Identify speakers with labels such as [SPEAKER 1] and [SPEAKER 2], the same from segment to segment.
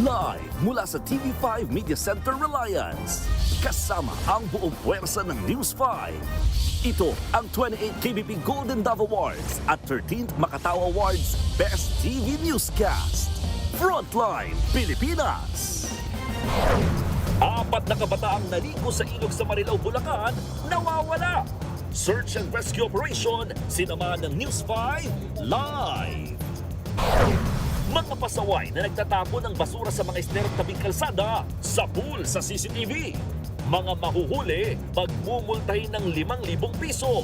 [SPEAKER 1] Live mula sa TV5 Media Center Reliance. Kasama ang buong puwersa ng News 5. Ito ang 28th KBP Golden Dove Awards at 13th Makatao Awards Best TV Newscast. Frontline Pilipinas! Apat na kabataang naligo sa ilog sa Marilao, Bulacan, nawawala. Search and Rescue Operation, sinamahan ng News 5 live. Mga pasaway na nagtatapon ng basura sa mga isnerong tabing kalsada, sa pool sa CCTV. Mga mahuhuli, pagmumultahin ng 5,000 piso.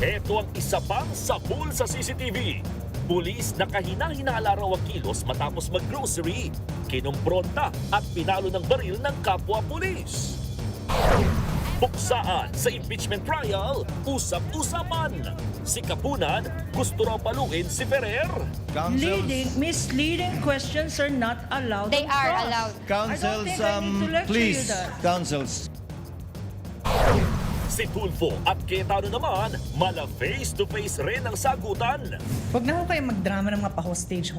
[SPEAKER 1] Ito ang isa pang sabul sa CCTV. Pulis nakahina-hinala raw ang kilos matapos mag-grocery. Kinumpronta at pinalo ng baril ng kapwa pulis. Buksaan sa impeachment trial, usap-usapan. Si Kapunan, gusto raw paluin si Ferrer.
[SPEAKER 2] Misleading questions are not allowed.
[SPEAKER 3] They
[SPEAKER 2] on
[SPEAKER 3] are
[SPEAKER 2] cross.
[SPEAKER 3] allowed.
[SPEAKER 2] I
[SPEAKER 4] Councils,
[SPEAKER 2] don't think I need to lecture
[SPEAKER 4] please,
[SPEAKER 2] you that.
[SPEAKER 4] councils.
[SPEAKER 1] Si Tulfo at Cayetano naman, mala face-to-face rin ang sagutan.
[SPEAKER 5] Huwag na ho kayo magdrama ng mga pa-hostage.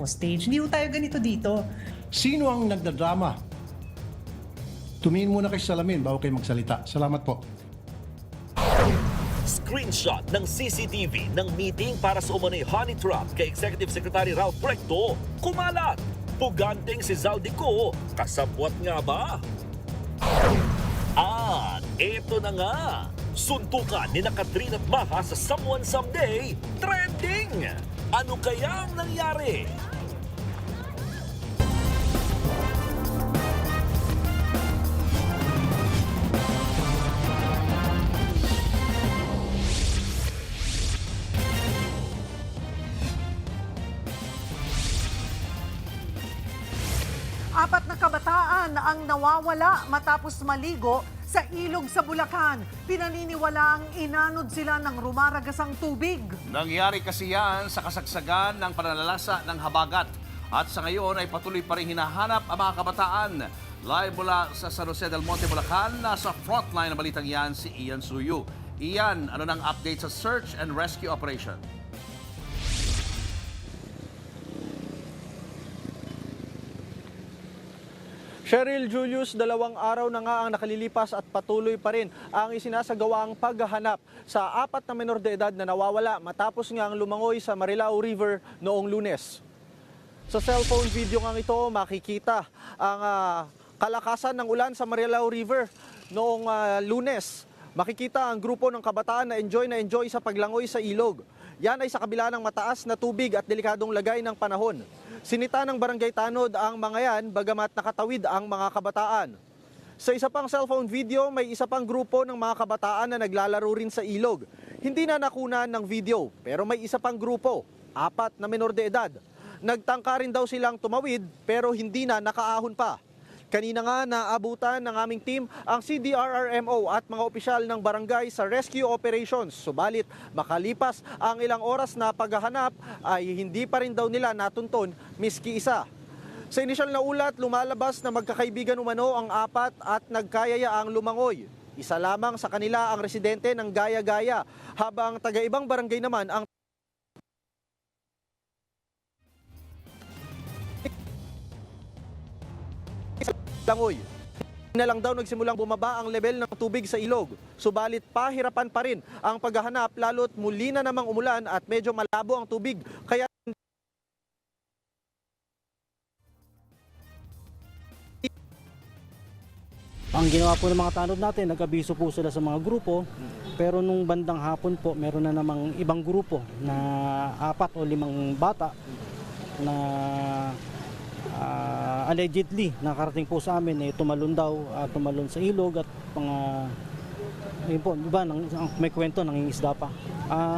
[SPEAKER 5] Hindi ho tayo ganito dito.
[SPEAKER 6] Sino ang nagdadrama? Tumingin muna kayo sa salamin bago kayo magsalita. Salamat po.
[SPEAKER 1] Screenshot ng CCTV ng meeting para sa umano'y honey trap kay Executive Secretary Ralph Recto, kumalat. Puganteng si Zaldico, kasabwat nga ba? At eto na nga, suntukan ni Catherine at Maha sa Someone Someday, trending! Ano kaya ang nangyari?
[SPEAKER 7] Apat na kabataan ang nawawala matapos maligo sa ilog sa Bulacan. Pinaniniwalaang inanod sila ng rumaragasang tubig.
[SPEAKER 8] Nangyari kasi yan sa kasagsagan ng pananalasa ng habagat. At sa ngayon ay patuloy pa rin hinahanap ang mga kabataan. Live mula sa San Jose del Monte, Bulacan, nasa frontline ng balitang yan si Ian Suyu. Ian, ano nang update sa search and rescue operation?
[SPEAKER 9] Cheryl Julius, 2 araw na nga ang nakalilipas at patuloy pa rin ang isinasagawaang paghahanap sa 4 na menor de edad na nawawala matapos nga ang lumangoy sa Marilao River noong Lunes. Sa cellphone video nga ito, makikita ang kalakasan ng ulan sa Marilao River noong Lunes. Makikita ang grupo ng kabataan na enjoy sa paglangoy sa ilog. Yan ay sa kabila ng mataas na tubig at delikadong lagay ng panahon. Sinita ng Barangay Tanod ang mga yan bagamat nakatawid ang mga kabataan. Sa isa pang cellphone video, may isa pang grupo ng mga kabataan na naglalaro rin sa ilog. Hindi na nakunan ng video pero may isa pang grupo, 4 na menor de edad. Nagtangka rin daw silang tumawid pero hindi na nakaahon pa. Kanina nga naabutan ng aming team ang CDRRMO at mga opisyal ng barangay sa rescue operations. Subalit makalipas ang ilang oras na paghahanap ay hindi pa rin daw nila natunton miski isa. Sa inisyal na ulat, lumalabas na magkakaibigan umano ang 4 at nagkayaya ang lumangoy. Isa lamang sa kanila ang residente ng Gaya-Gaya, habang taga-ibang barangay naman ang langoy. Na lang daw nagsimulang bumaba ang level ng tubig sa ilog. Subalit pahirapan pa rin ang paghahanap lalo't muli na namang umulan at medyo malabo ang tubig. Kaya
[SPEAKER 10] ang ginawa po ng mga tanod natin, nag-abiso po sila sa mga grupo. Pero nung bandang hapon po, meron na namang ibang grupo na 4 o 5 bata na allegedly nakarating po sa amin tumalon sa ilog at mga yun po, iba, may kwento nangingisda pa.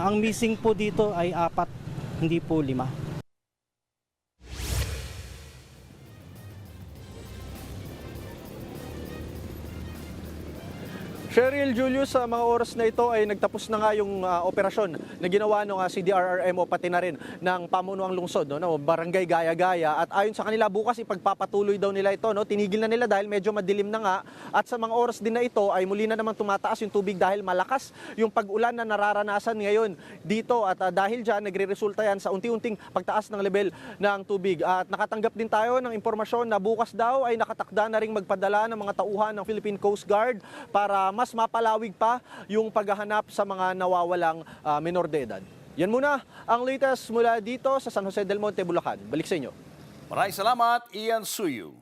[SPEAKER 10] Ang missing po dito ay 4, hindi po 5.
[SPEAKER 9] Cheryl Julius, sa mga oras na ito ay nagtapos na nga yung operasyon na ginawa ng CDRRMO pati na rin ng pamunuang lungsod, no, barangay Gaya-Gaya. At ayon sa kanila, bukas ipagpapatuloy daw nila ito. No? Tinigil na nila dahil medyo madilim na nga. At sa mga oras din na ito ay muli na namang tumataas yung tubig dahil malakas yung pag-ulan na nararanasan ngayon dito. At dahil dyan, nagre-resulta yan sa unti-unting pagtaas ng level ng tubig. At nakatanggap din tayo ng impormasyon na bukas daw ay nakatakda na ring magpadala ng mga tauhan ng Philippine Coast Guard para mas mapalawig pa yung paghahanap sa mga nawawalang menor de edad. Yan muna ang latest mula dito sa San Jose del Monte, Bulacan. Balik sa inyo.
[SPEAKER 8] Maraming salamat, Ian Suyu.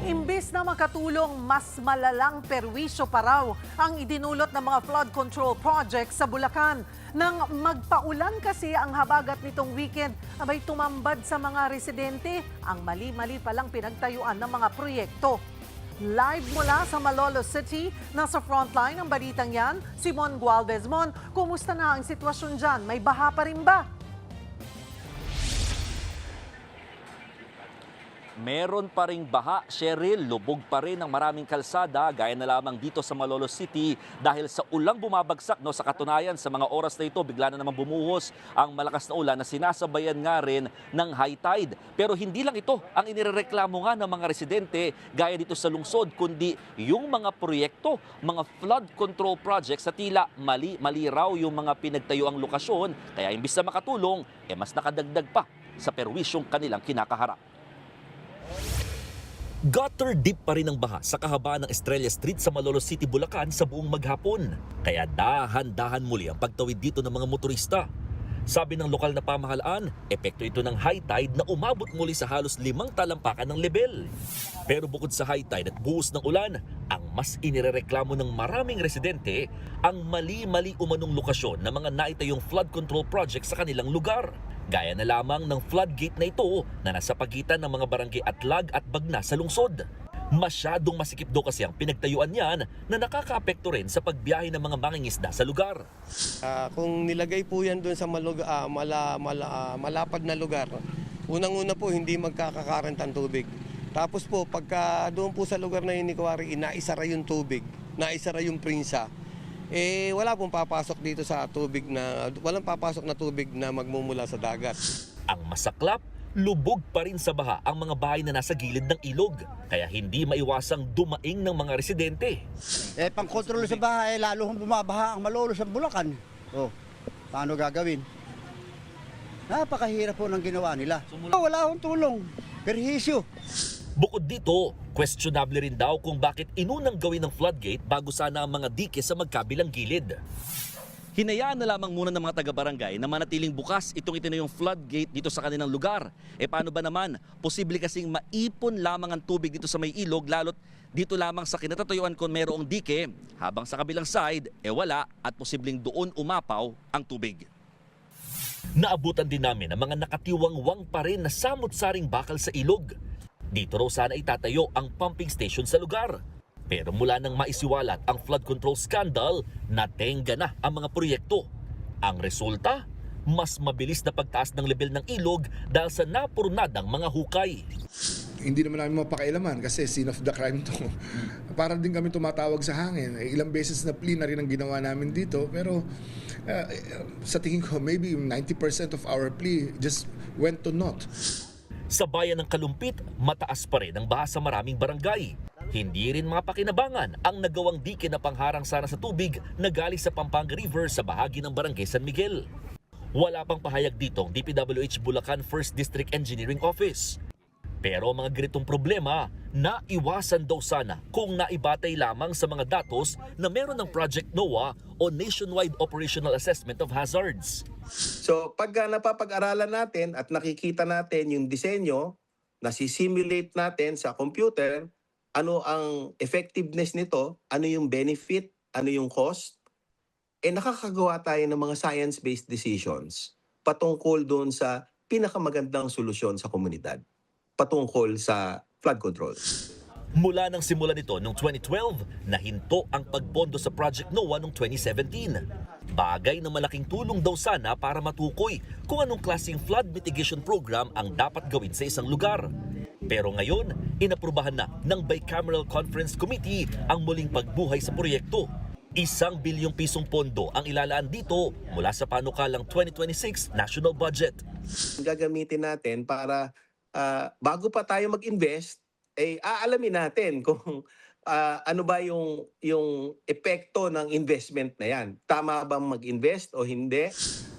[SPEAKER 7] Imbis na makatulong, mas malalang perwisyo pa raw ang idinulot ng mga flood control projects sa Bulacan. Nang magpaulan kasi ang habagat nitong weekend, abay tumambad sa mga residente ang mali-mali palang pinagtayuan ng mga proyekto. Live mula sa Malolos City, nasa frontline ang balitang yan, si Mon Gualvez. Mon, kumusta na ang sitwasyon dyan? May baha pa rin ba?
[SPEAKER 1] Meron pa ring baha, Cheryl. Lubog pa rin ang maraming kalsada, gaya na lamang dito sa Malolos City dahil sa ulang bumabagsak. No, sa katunayan, sa mga oras na ito, bigla na naman bumuhos ang malakas na ulan na sinasabayan nga rin ng high tide. Pero hindi lang ito ang inireklamo nga ng mga residente gaya dito sa lungsod, kundi yung mga proyekto, mga flood control projects sa tila mali raw yung mga pinagtayuang lokasyon. Kaya imbis na makatulong, mas nakadagdag pa sa perwisyong kanilang kinakaharap. Gutter deep pa rin ang baha sa kahabaan ng Estrella Street sa Malolos City, Bulacan sa buong maghapon. Kaya dahan-dahan muli ang pagtawid dito ng mga motorista. Sabi ng lokal na pamahalaan, epekto ito ng high tide na umabot muli sa halos 5 talampakan ng level. Pero bukod sa high tide at buhos ng ulan, ang mas inirereklamo ng maraming residente ang mali-mali umanong lokasyon ng mga naitayong flood control project sa kanilang lugar. Gaya na lamang ng floodgate na ito na nasa pagitan ng mga barangay Atlag at Bagna sa lungsod. Masyadong masikip daw kasi ang pinagtayuan niyan na nakakaapekto rin sa pagbiyahe ng mga mangingisda sa lugar.
[SPEAKER 3] Kung nilagay po yan doon sa malapad na lugar, unang-una po hindi magkakakarant ang tubig. Tapos po pagka doon po sa lugar na yun ni Kuwari, naisara yung tubig, naisara yung prinsa, wala pong papasok dito sa tubig walang papasok na tubig na magmumula sa dagat.
[SPEAKER 1] Ang masaklap, lubog pa rin sa baha ang mga bahay na nasa gilid ng ilog. Kaya hindi maiwasang dumaing ng mga residente.
[SPEAKER 4] Pang-kontrol sa bahay, lalo kung bumabaha ang Malolos sa Bulacan. Paano gagawin? Napakahirap po ng ginawa nila. Wala akong tulong. Perhisyo.
[SPEAKER 1] Bukod dito, questionable rin daw kung bakit inunang gawin ng floodgate bago sana ang mga dike sa magkabilang gilid. Hinayaan na lamang muna ng mga taga-barangay na manatiling bukas itong itinayong floodgate dito sa kanilang lugar. Paano ba naman? Posible kasing maipon lamang ang tubig dito sa may ilog, lalo't dito lamang sa kinatatayuan kung mayroong dike, habang sa kabilang side, wala at posibleng doon umapaw ang tubig. Naabutan din namin ang mga nakatiwangwang pa rin na samot-saring bakal sa ilog. Dito raw sana itatayo ang pumping station sa lugar. Pero mula nang maisiwalat ang flood control scandal, natenga na ang mga proyekto. Ang resulta, mas mabilis na pagtaas ng level ng ilog dahil sa napurnadang mga hukay.
[SPEAKER 11] Hindi naman namin mapakailaman kasi scene of the crime to. Para din kami tumatawag sa hangin. Ilang beses na plea na rin ang ginawa namin dito. Pero sa tingin ko, maybe 90% of our plea just went to naught.
[SPEAKER 1] Sa bayan ng Kalumpit, mataas pa rin ang baha sa maraming barangay. Hindi rin mapakinabangan ang nagawang dike na pangharang sana sa tubig na galing sa Pampanga River sa bahagi ng Barangay San Miguel. Wala pang pahayag dito ang DPWH Bulacan 1st District Engineering Office. Pero ang mga ganitong problema, naiwasan daw sana kung naibatay lamang sa mga datos na meron ng Project NOAA o Nationwide Operational Assessment of Hazards.
[SPEAKER 3] So pag napapag-aralan natin at nakikita natin yung disenyo, nasisimulate natin sa computer, ano ang effectiveness nito, ano yung benefit, ano yung cost, nakakagawa tayo ng mga science-based decisions patungkol doon sa pinakamagandang solusyon sa komunidad, patungkol sa flood control.
[SPEAKER 1] Mula nang simula nito noong 2012, nahinto ang pagpondo sa Project NOAA noong 2017. Bagay na malaking tulong daw sana para matukoy kung anong klaseng flood mitigation program ang dapat gawin sa isang lugar. Pero ngayon, inaprubahan na ng Bicameral Conference Committee ang muling pagbuhay sa proyekto. 1 bilyong pisong pondo ang ilalaan dito mula sa panukalang 2026 national budget.
[SPEAKER 3] Gagamitin natin para bago pa tayo mag-invest, aalamin natin kung ano ba yung epekto ng investment na yan. Tama bang mag-invest o hindi?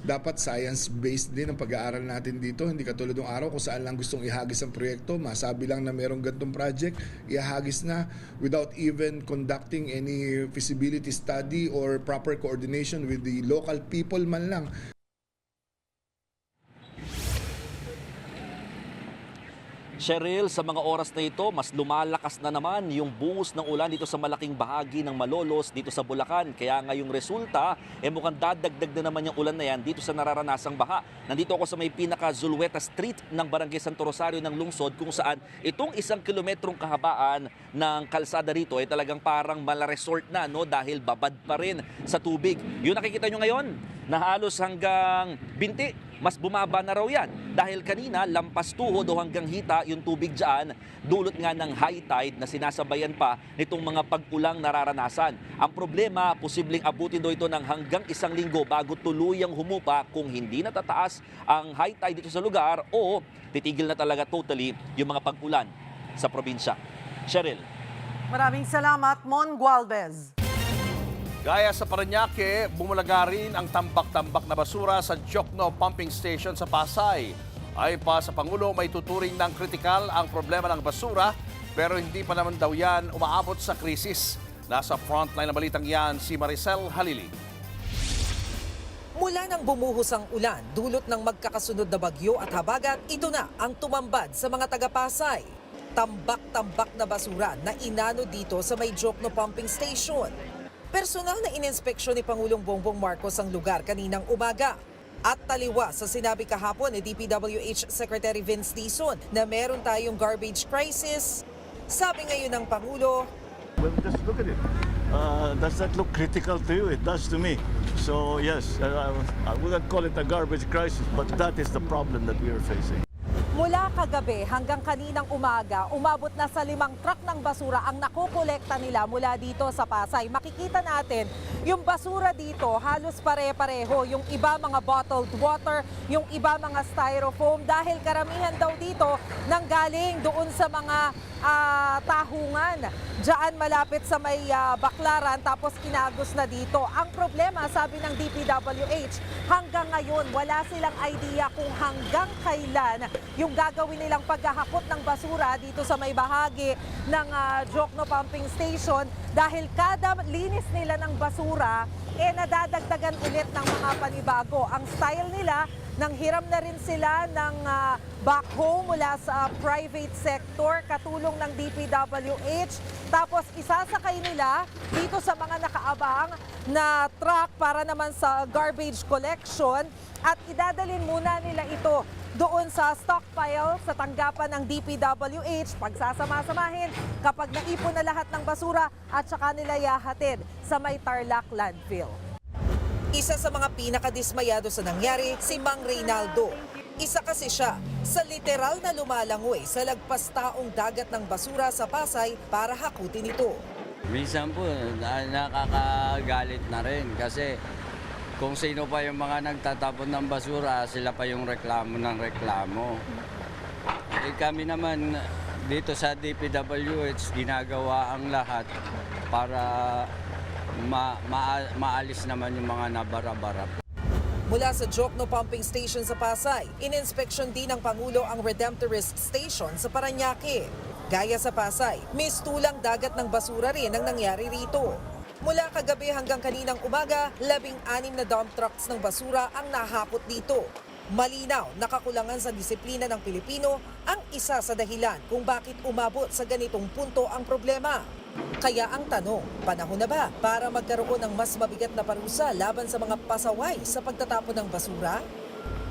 [SPEAKER 11] Dapat science-based din ang pag-aaral natin dito. Hindi katulad ng araw kung saan lang gustong ihagis ang proyekto. Masabi lang na merong gantong project, ihagis na without even conducting any feasibility study or proper coordination with the local people man lang.
[SPEAKER 1] Cheryl, sa mga oras na ito, mas lumalakas na naman yung buhos ng ulan dito sa malaking bahagi ng Malolos dito sa Bulacan. Kaya ngayong resulta, mukhang dadagdag na naman yung ulan na yan dito sa nararanasang baha. Nandito ako sa may pinaka-Zulueta Street ng Barangay Santo Rosario ng lungsod kung saan itong 1 kilometrong kahabaan ng kalsada rito ay talagang parang mala-resort na, no? Dahil babad pa rin sa tubig. Yung nakikita nyo ngayon, na halos hanggang binti, mas bumaba na raw yan. Dahil kanina, lampas tuhod o hanggang hita yung tubig dyan, dulot nga ng high tide na sinasabayan pa nitong mga pag-ulang nararanasan. Ang problema, posibleng abutin daw ito ng hanggang 1 linggo bago tuluyang humupa kung hindi natataas ang high tide dito sa lugar o titigil na talaga totally yung mga pag-ulan sa probinsya. Cheryl.
[SPEAKER 7] Maraming salamat, Mon Gualvez.
[SPEAKER 8] Gaya sa Parañaque, bumulaga rin ang tambak-tambak na basura sa Jokno Pumping Station sa Pasay. Ay pa sa Pangulo, may tuturing ng kritikal ang problema ng basura pero hindi pa naman daw yan umaabot sa krisis. Nasa frontline na balitang yan si Maricel Halili.
[SPEAKER 12] Mula nang bumuhos ang ulan, dulot ng magkakasunod na bagyo at habagat, ito na ang tumambad sa mga taga-Pasay. Tambak-tambak na basura na inano dito sa may Jokno Pumping Station. Personal na ininspeksyon ni Pangulong Bongbong Marcos ang lugar kaninang umaga. At taliwa sa sinabi kahapon ni DPWH Secretary Vince Dizon na meron tayong garbage crisis. Sabi ngayon ng Pangulo,
[SPEAKER 13] well, just look at it. Does that look critical to you? It does to me. So yes, I wouldn't call it a garbage crisis, but that is the problem that we are facing.
[SPEAKER 12] mula kagabi hanggang kaninang umaga, umabot na sa 5 truck ng basura ang nakokolekta nila mula dito sa Pasay. Makikita natin yung basura dito halos pare-pareho. Yung iba mga bottled water, yung iba mga styrofoam dahil karamihan daw dito nanggaling doon sa mga tahungan. Diyan malapit sa may baklaran tapos kinagos na dito. Ang problema, sabi ng DPWH, hanggang ngayon wala silang idea kung hanggang kailan yung gagawin nilang paghahakot ng basura dito sa may bahagi ng Jokno Pumping Station dahil kada linis nila ng basura, nadadagdagan ulit ng mga panibago. Ang style nila, nanghiram na rin sila ng backhoe mula sa private sector, katulong ng DPWH. Tapos isasakay nila dito sa mga nakaabang na truck para naman sa garbage collection at idadalin muna nila ito doon sa stockpile sa tanggapan ng DPWH. Pagsasama-samahin kapag naipon na lahat ng basura at saka nila yahatid sa may Tarlac landfill. Isa sa mga pinakadismayado sa nangyari, si Mang Reynaldo. Isa kasi siya sa literal na lumalangoy sa lagpas taong dagat ng basura sa Pasay para hakutin ito.
[SPEAKER 14] Minsan po, nakakagalit na rin kasi kung sino pa yung mga nagtatapon ng basura, sila pa yung reklamo ng reklamo. Kami naman dito sa DPWH, ginagawa ang lahat para maalis naman yung mga nabara-bara.
[SPEAKER 12] Mula sa Jokno Pumping Station sa Pasay, ininspeksyon din ng Pangulo ang Redemptorist Station sa Parañaque. Gaya sa Pasay, mistulang dagat ng basura rin ang nangyari rito. Mula kagabi hanggang kaninang umaga, 16 na dump trucks ng basura ang nahakot dito. Malinaw, nakakulangan sa disiplina ng Pilipino ang isa sa dahilan kung bakit umabot sa ganitong punto ang problema. Kaya ang tanong, panahon na ba para magkaroon ng mas mabigat na parusa laban sa mga pasaway sa pagtatapon ng basura?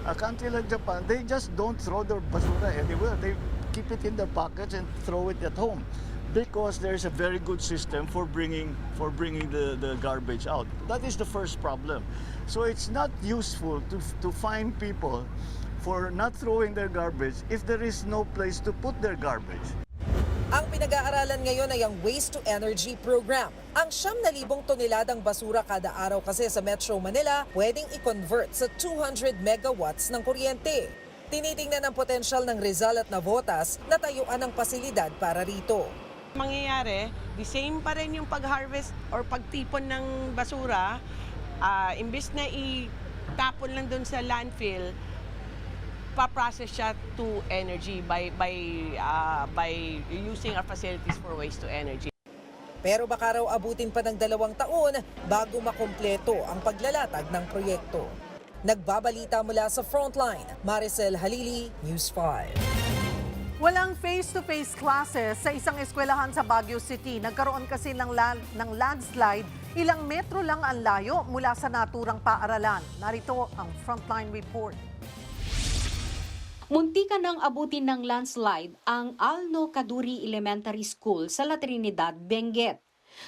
[SPEAKER 13] A country like Japan, they just don't throw their basura anywhere. They keep it in their pockets and throw it at home because there's a very good system for bringing the garbage out. That is the first problem. So it's not useful to fine people for not throwing their garbage if there is no place to put their garbage.
[SPEAKER 12] Ang pinag-aaralan ngayon ay ang Waste to Energy Program. Ang 9,000 toneladang basura kada araw kasi sa Metro Manila pwedeng i-convert sa 200 megawatts ng kuryente. Tinitingnan ang potensyal ng Rizal at Navotas na tayuan ng pasilidad para rito.
[SPEAKER 2] Mangyayari, the same pa rin yung pag-harvest or pagtipon ng basura, imbis na itapon lang doon sa landfill, pa-process siya to energy by using our facilities for waste to energy.
[SPEAKER 12] Pero baka raw abutin pa ng 2 taon bago makumpleto ang paglalatag ng proyekto. Nagbabalita mula sa Frontline, Maricel Halili, News 5.
[SPEAKER 7] Walang face-to-face classes sa isang eskwelahan sa Baguio City. Nagkaroon kasi ng landslide, ilang metro lang ang layo mula sa naturang paaralan. Narito ang Frontline Report.
[SPEAKER 15] Muntikan nang abutin ng landslide ang Alno Kaduri Elementary School sa La Trinidad, Benguet.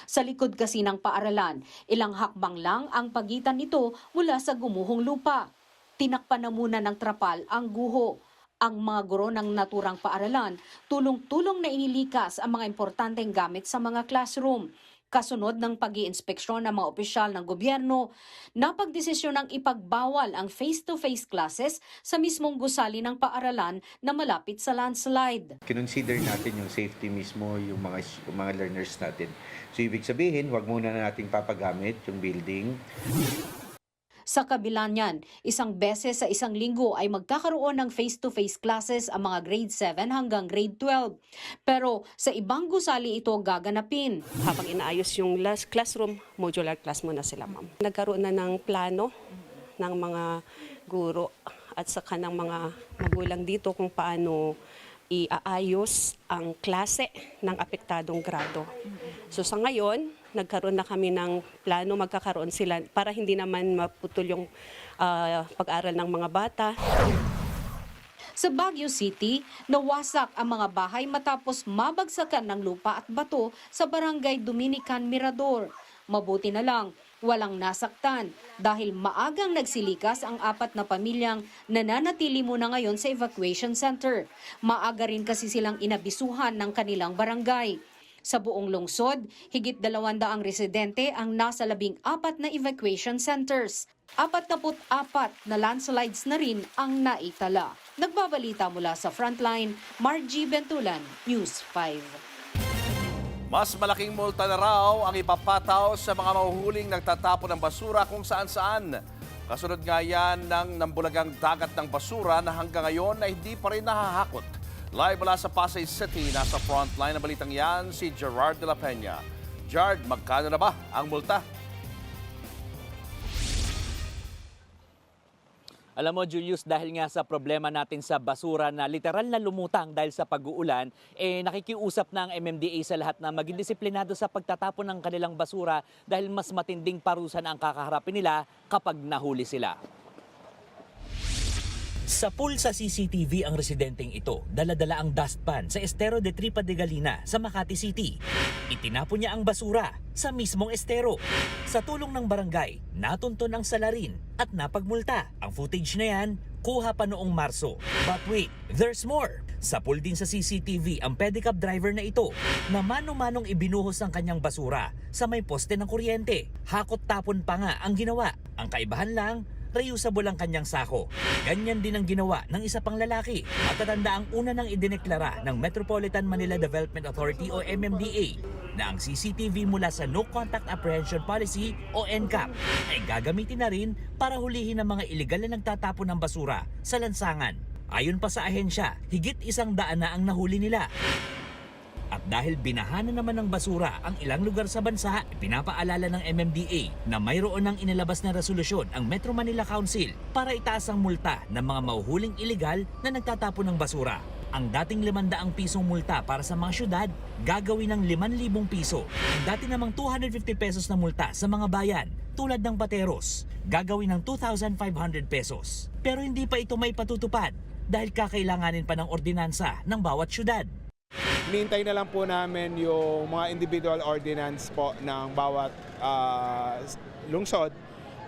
[SPEAKER 15] Sa likod kasi ng paaralan, ilang hakbang lang ang pagitan nito mula sa gumuhong lupa. Tinakpan na muna ng trapal ang guho. Ang mga guro ng naturang paaralan, tulong-tulong na inilikas ang mga importanteng gamit sa mga classroom. Kasunod ng pag-iinspeksyon ng mga opisyal ng gobyerno, napagdesisyon ng ipagbawal ang face-to-face classes sa mismong gusali ng paaralan na malapit sa landslide.
[SPEAKER 16] Kinonsider natin yung safety mismo, yung mga learners natin. So ibig sabihin, huwag muna nating papagamit yung building.
[SPEAKER 15] Sa kabila niyan, isang beses sa isang linggo ay magkakaroon ng face-to-face classes ang mga grade 7 hanggang grade 12. Pero sa ibang gusali ito gaganapin.
[SPEAKER 2] Habang inaayos yung last classroom, modular class muna sila, ma'am. Nagkaroon na ng plano ng mga guro at saka ng mga magulang dito kung paano iaayos ang klase ng apektadong grado. So sa ngayon, nagkaroon na kami ng plano, magkakaroon sila para hindi naman maputol yung pag-aral ng mga bata.
[SPEAKER 15] Sa Baguio City, nawasak ang mga bahay matapos mabagsakan ng lupa at bato sa barangay Dominican Mirador. Mabuti na lang, walang nasaktan dahil maagang nagsilikas ang 4 na pamilyang nananatili muna ngayon sa evacuation center. Maaga rin kasi silang inabisuhan ng kanilang barangay. Sa buong lungsod, higit 200 residente ang nasa 14 na evacuation centers. 44 na landslides na rin ang naitala. Nagbabalita mula sa Frontline, Margie Bentulan, News 5.
[SPEAKER 8] Mas malaking multa na raw ang ipapataw sa mga mahuhuling nagtatapon ng basura kung saan-saan. Kasunod nga yan ng nambulagang dagat ng basura na hanggang ngayon ay hindi pa rin nahahakot. Live mula sa Pasay City, nasa Frontline ng balitang yan si Gerard de la Peña. Gerard, magkano na ba ang multa?
[SPEAKER 17] Alam mo, Julius, dahil nga sa problema natin sa basura na literal na lumutang dahil sa pag-uulan, nakikiusap na ang MMDA sa lahat na maging disiplinado sa pagtatapon ng kanilang basura dahil mas matinding parusan ang kakaharapin nila kapag nahuli sila.
[SPEAKER 18] Sa pool sa CCTV ang residenteng ito, dala-dala ang dustpan sa Estero de Tripa de Galina sa Makati City. Itinapon niya ang basura sa mismong estero. Sa tulong ng barangay, natunton ang salarin at napagmulta. Ang footage na yan, kuha pa noong Marso. But wait, there's more. Sa pool din sa CCTV ang pedicab driver na ito na mano-manong ibinuhos ang kanyang basura sa may poste ng kuryente. Hakot tapon pa nga ang ginawa. Ang kaibahan lang, reusable ang kanyang sako. Ganyan din ang ginawa ng isa pang lalaki. Matatanda ang una nang idineklara ng Metropolitan Manila Development Authority o MMDA na ang CCTV mula sa No Contact Apprehension Policy o NCAP ay gagamitin na rin para hulihin ang mga iligal na nagtatapon ng basura sa lansangan. Ayon pa sa ahensya, higit 100 na ang nahuli nila. At dahil binahana naman ng basura ang ilang lugar sa bansa, pinapaalala ng MMDA na mayroon ng inilabas na resolusyon ang Metro Manila Council para itaas ang multa ng mga mahuhuling iligal na nagtatapon ng basura. Ang dating 500 pisong multa para sa mga syudad, gagawin ng 5,000 piso. Ang dati namang 250 pesos na multa sa mga bayan, tulad ng Pateros, gagawin ng 2,500 pesos. Pero hindi pa ito may patutupad dahil kakailanganin pa ng ordinansa ng bawat syudad.
[SPEAKER 19] Hinihintay na lang po namin yung mga individual ordinance po ng bawat lungsod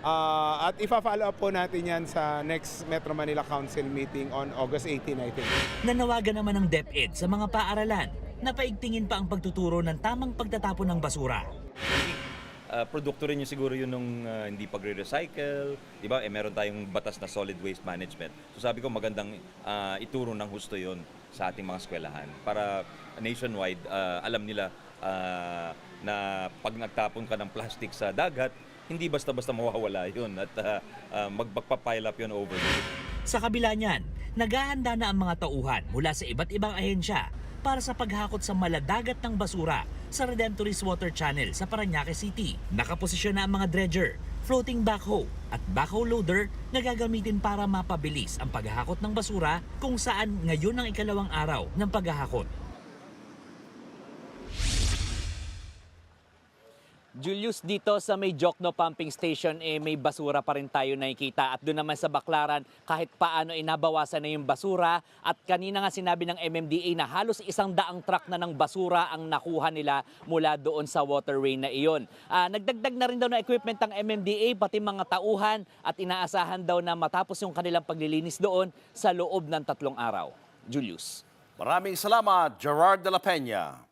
[SPEAKER 19] at ipa-follow up po natin yan sa next Metro Manila Council meeting on August 18, I think.
[SPEAKER 18] Nanawagan naman ng DepEd sa mga paaralan na paigtingin pa ang pagtuturo ng tamang pagtatapon ng basura.
[SPEAKER 20] Produkto rin yung siguro yun nung hindi pagre-recycle, di ba? Meron tayong batas na solid waste management. So sabi ko magandang ituro ng husto yun sa ating mga eskwelahan para nationwide alam nila na pag nagtapon ka ng plastic sa dagat, hindi basta-basta mawawala yun at magpapile up yun over.
[SPEAKER 18] Sa kabila niyan, naghahanda na ang mga tauhan mula sa iba't ibang ahensya para sa paghakot sa maladagat ng basura sa Redemptorist Water Channel sa Parañaque City. Nakaposisyon na ang mga dredger, floating backhoe at backhoe loader na gagamitin para mapabilis ang paghahakot ng basura kung saan ngayon ang ikalawang araw ng paghahakot.
[SPEAKER 17] Julius, dito sa may Jokno Pumping Station, may basura pa rin tayo nakikita. At doon naman sa Baclaran, kahit paano nabawasan na yung basura. At kanina nga sinabi ng MMDA na halos 100 truck na ng basura ang nakuha nila mula doon sa waterway na iyon. Nagdagdag na rin daw ng equipment ng MMDA, pati mga tauhan. At inaasahan daw na matapos yung kanilang paglilinis doon sa loob ng 3 araw. Julius.
[SPEAKER 8] Maraming salamat, Gerard de la Peña.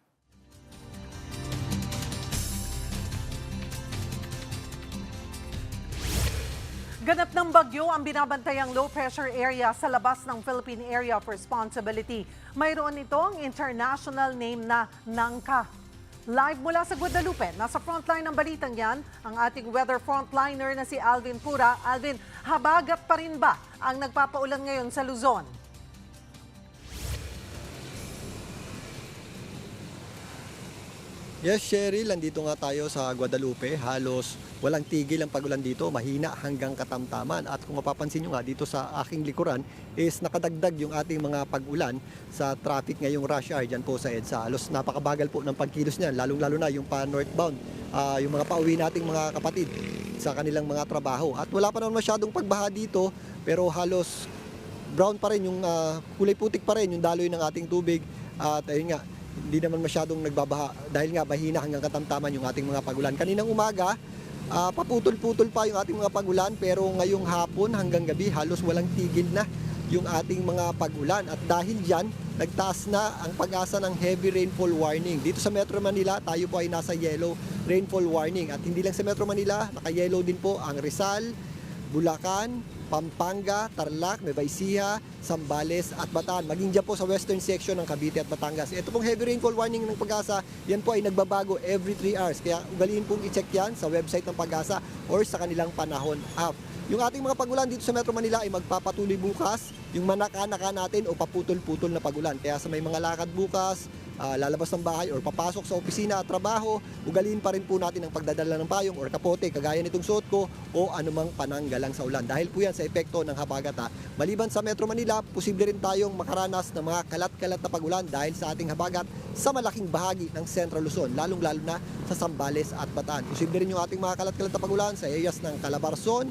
[SPEAKER 7] Ganap ng bagyo ang binabantayang low pressure area sa labas ng Philippine Area of Responsibility. Mayroon itong international name na Nangka. Live mula sa Guadalupe, nasa frontline ng balitang yan, ang ating weather frontliner na si Alvin Pura. Alvin, habagat pa rin ba ang nagpapaulan ngayon sa Luzon?
[SPEAKER 21] Yes, Cheryl, nandito nga tayo sa Guadalupe. Halos walang tigil ang pagulan dito, mahina hanggang katamtaman. At kung mapapansin nyo nga, dito sa aking likuran is nakadagdag yung ating mga pag-ulan sa traffic ngayong rush hour dyan po sa EDSA. Halos napakabagal po ng pagkilos niyan, lalong-lalo na yung pa-northbound, yung mga pauwi nating mga kapatid sa kanilang mga trabaho. At wala pa naman masyadong pagbaha dito, pero halos brown pa rin, yung kulay putik pa rin yung daloy ng ating tubig. At ayun nga, hindi naman masyadong nagbabaha dahil nga mahina hanggang katamtaman yung ating mga pagulan. Kaninang umaga, paputol-putol pa yung ating mga pagulan, pero ngayong hapon hanggang gabi halos walang tigil na yung ating mga pagulan. At dahil dyan, nagtaas na ang pag-asa ng heavy rainfall warning. Dito sa Metro Manila, tayo po ay nasa yellow rainfall warning. At hindi lang sa Metro Manila, naka-yellow din po ang Rizal, Bulacan, Pampanga, Tarlac, Nueva Ecija, Zambales at Bataan. Maging dyan po sa western section ng Cavite at Batangas. Ito pong heavy rainfall warning ng Pag-asa, yan po ay nagbabago every 3 hours. Kaya ugaliin pong i-check yan sa website ng Pag-asa or sa kanilang panahon app. Yung ating mga pagulan dito sa Metro Manila ay magpapatuloy bukas, yung manaka-naka natin o paputol-putol na pagulan. Kaya sa may mga lakad bukas, lalabas ng bahay or papasok sa opisina at trabaho, ugaliin pa rin po natin ang pagdadala ng payong or kapote kagaya nitong suot ko o anumang pananggalang sa ulan. Dahil po yan sa epekto ng habagata. Maliban sa Metro Manila, posible rin tayong makaranas ng mga kalat-kalat na pagulan dahil sa ating habagat sa malaking bahagi ng Central Luzon, lalong-lalo na sa Zambales at Bataan. Posible rin yung ating mga kalat-kalat na pagulan sa areas ng Calabarzon,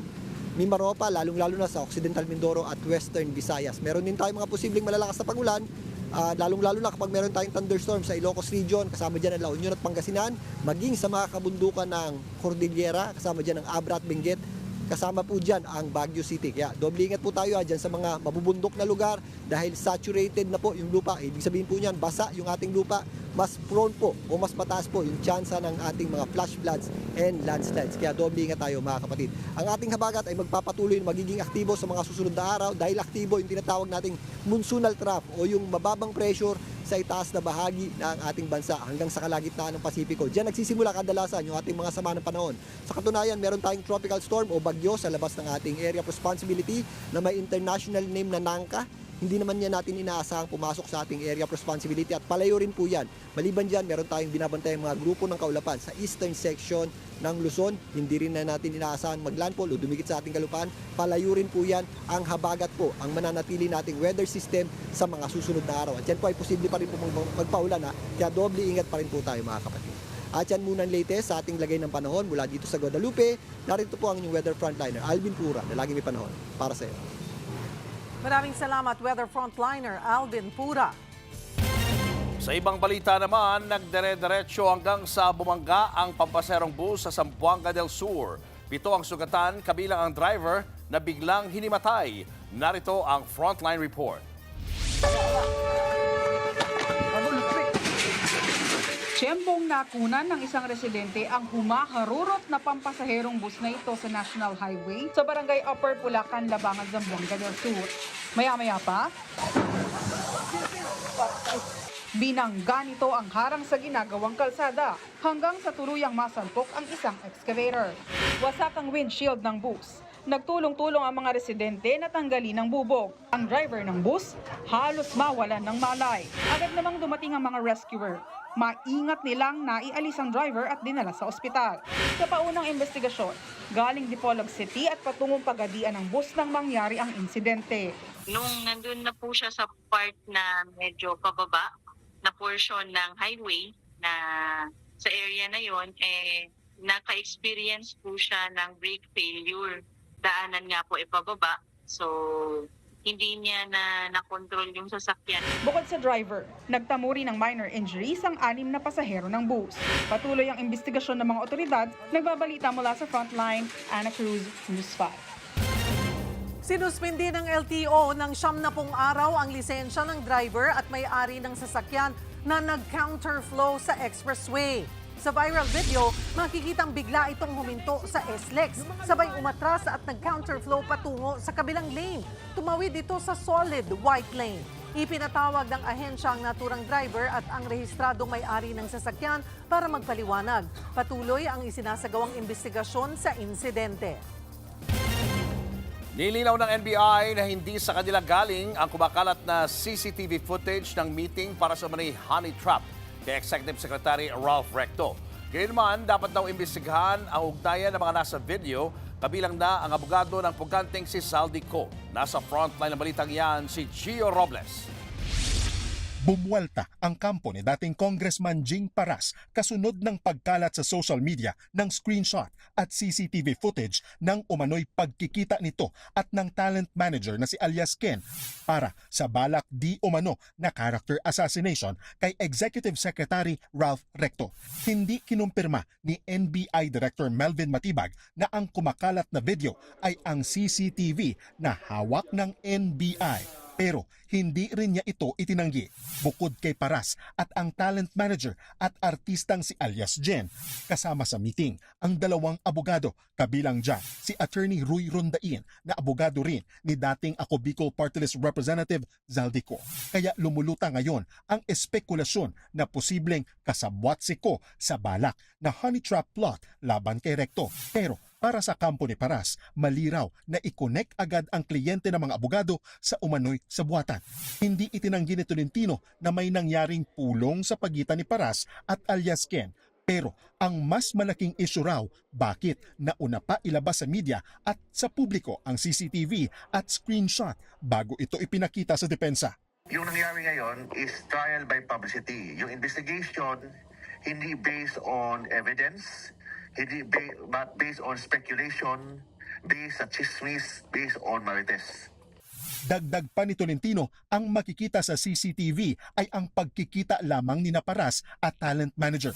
[SPEAKER 21] Mimaropa, lalong-lalo na sa Occidental Mindoro at Western Visayas. Meron din tayong mga posibleng malalakas na pagulan, lalong-lalo na kapag meron tayong thunderstorm sa Ilocos Region, kasama dyan ang La Union at Pangasinan, maging sa mga kabundukan ng Cordillera, kasama dyan ang Abra at Benguet, kasama po dyan ang Baguio City. Kaya doble ingat po tayo dyan sa mga mabubundok na lugar dahil saturated na po yung lupa. Ibig sabihin po niyan, basa yung ating lupa, mas prone po o mas mataas po yung tsansa ng ating mga flash floods and landslides. Kaya doble ingat tayo mga kapatid. Ang ating habagat ay magpapatuloy na magiging aktibo sa mga susunod na araw dahil aktibo yung tinatawag nating monsoonal trough o yung mababang pressure sa itaas na bahagi ng ating bansa hanggang sa kalagitnaan ng Pasipiko. Diyan nagsisimula kadalasan yung ating mga sama ng panahon. Sa katunayan, meron tayong tropical storm o bagyo sa labas ng ating area of responsibility na may international name na Nangka. Hindi naman yan natin inaasahang pumasok sa ating area of responsibility at palayo rin po yan. Maliban dyan, meron tayong binabantayang mga grupo ng kaulapan sa eastern section ng Luzon. Hindi rin na natin inaasahan maglandfall o dumikit sa ating kalupaan. Palayo rin po yan. Ang habagat po ang mananatili nating weather system sa mga susunod na araw. At yan po ay posible pa rin po magpaulan kaya doble ingat pa rin po tayo mga kapatid. At yan muna ang latest sa ating lagay ng panahon mula dito sa Guadalupe. Narito po ang inyong weather frontliner, Alvin Pura, na lagi may panahon para sa iyo.
[SPEAKER 7] Maraming salamat, weather frontliner Alvin Pura.
[SPEAKER 8] Sa ibang balita naman, nagdire-diretso hanggang sa bumangga ang pampaserong bus sa Zamboanga del Sur. 7 ang sugatan, kabilang ang driver na biglang hinimatay. Narito ang frontline report.
[SPEAKER 5] Tiyembong nakunan ng isang residente ang humaharurot na pampasaherong bus na ito sa National Highway sa Barangay Upper Pulacan, Labangan, Zamboanga del Sur. Maya-maya pa, binangga nito ang harang sa ginagawang kalsada hanggang sa tuluyang masalpok ang isang excavator. Wasak ang windshield ng bus. Nagtulong-tulong ang mga residente na tanggalin ang bubog. Ang driver ng bus halos mawalan ng malay. Agad namang dumating ang mga rescuer. Maingat nilang naialis ang driver at dinala sa ospital. Sa paunang investigasyon, galing Dipolog City at patungong Pagadian ng bus nang mangyari ang insidente.
[SPEAKER 22] Nung nandun na po siya sa part na medyo pababa na portion ng highway na sa area na yon, naka-experience po siya ng brake failure. Daanan nga po pababa, so hindi niya na-control yung sasakyan.
[SPEAKER 5] Bukod sa driver, nagtamo rin ng minor injuries ang 6 na pasahero ng bus. Patuloy ang investigasyon ng mga otoridad. Nagbabalita mula sa Frontline, Ana Cruz, News 5.
[SPEAKER 7] Sinuspindi ng LTO ng 70 araw ang lisensya ng driver at may-ari ng sasakyan na nag-counterflow sa expressway. Sa viral video, makikitang bigla itong huminto sa SLEX. Sabay umatras at nag-counterflow patungo sa kabilang lane. Tumawid ito sa solid white lane. Ipinatawag ng ahensya ang naturang driver at ang rehistradong may-ari ng sasakyan para magpaliwanag. Patuloy ang isinasagawang investigasyon sa insidente.
[SPEAKER 8] Nilinaw ng NBI na hindi sa kanila galing ang kumakalat na CCTV footage ng meeting para sa Manay honey trap kay Executive Secretary Ralph Recto. Gayunman, dapat daw imbestigahan ang ugnayan ng mga nasa video, kabilang na ang abogado ng puganteng si Zaldico. Nasa frontline ng balitang yan si Gio Robles.
[SPEAKER 23] Bumuwalta ang kampo ni dating Congressman Jing Paras kasunod ng pagkalat sa social media ng screenshot at CCTV footage ng umano'y pagkikita nito at ng talent manager na si alias Ken para sa balak di umano na character assassination kay Executive Secretary Ralph Recto. Hindi kinumpirma ni NBI Director Melvin Matibag na ang kumakalat na video ay ang CCTV na hawak ng NBI. Pero hindi rin niya ito itinanggi. Bukod kay Paras at ang talent manager at artistang si alias Jen, kasama sa meeting ang 2 abogado, kabilang dyan si Attorney Ruy Rondain na abogado rin ni dating Ako Bicol Party List Representative Zaldico. Kaya lumuluta ngayon ang espekulasyon na posibleng kasabwat si Ko sa balak na honey trap plot laban kay Recto. Pero para sa kampo ni Paras, maliraw na i-connect agad ang kliyente ng mga abogado sa umano'y sabuatan. Hindi itinanggi ni Tolentino na may nangyaring pulong sa pagitan ni Paras at alias Ken. Pero ang mas malaking issue raw, bakit nauna pa ilabas sa media at sa publiko ang CCTV at screenshot bago ito ipinakita sa depensa.
[SPEAKER 24] Yung nangyari ngayon is trial by publicity. Yung investigation, hindi based on evidence, but based on speculation, based sa chismis, based on marites.
[SPEAKER 23] Dagdag pa ni Tolentino, ang makikita sa CCTV ay ang pagkikita lamang ni Paras at talent manager.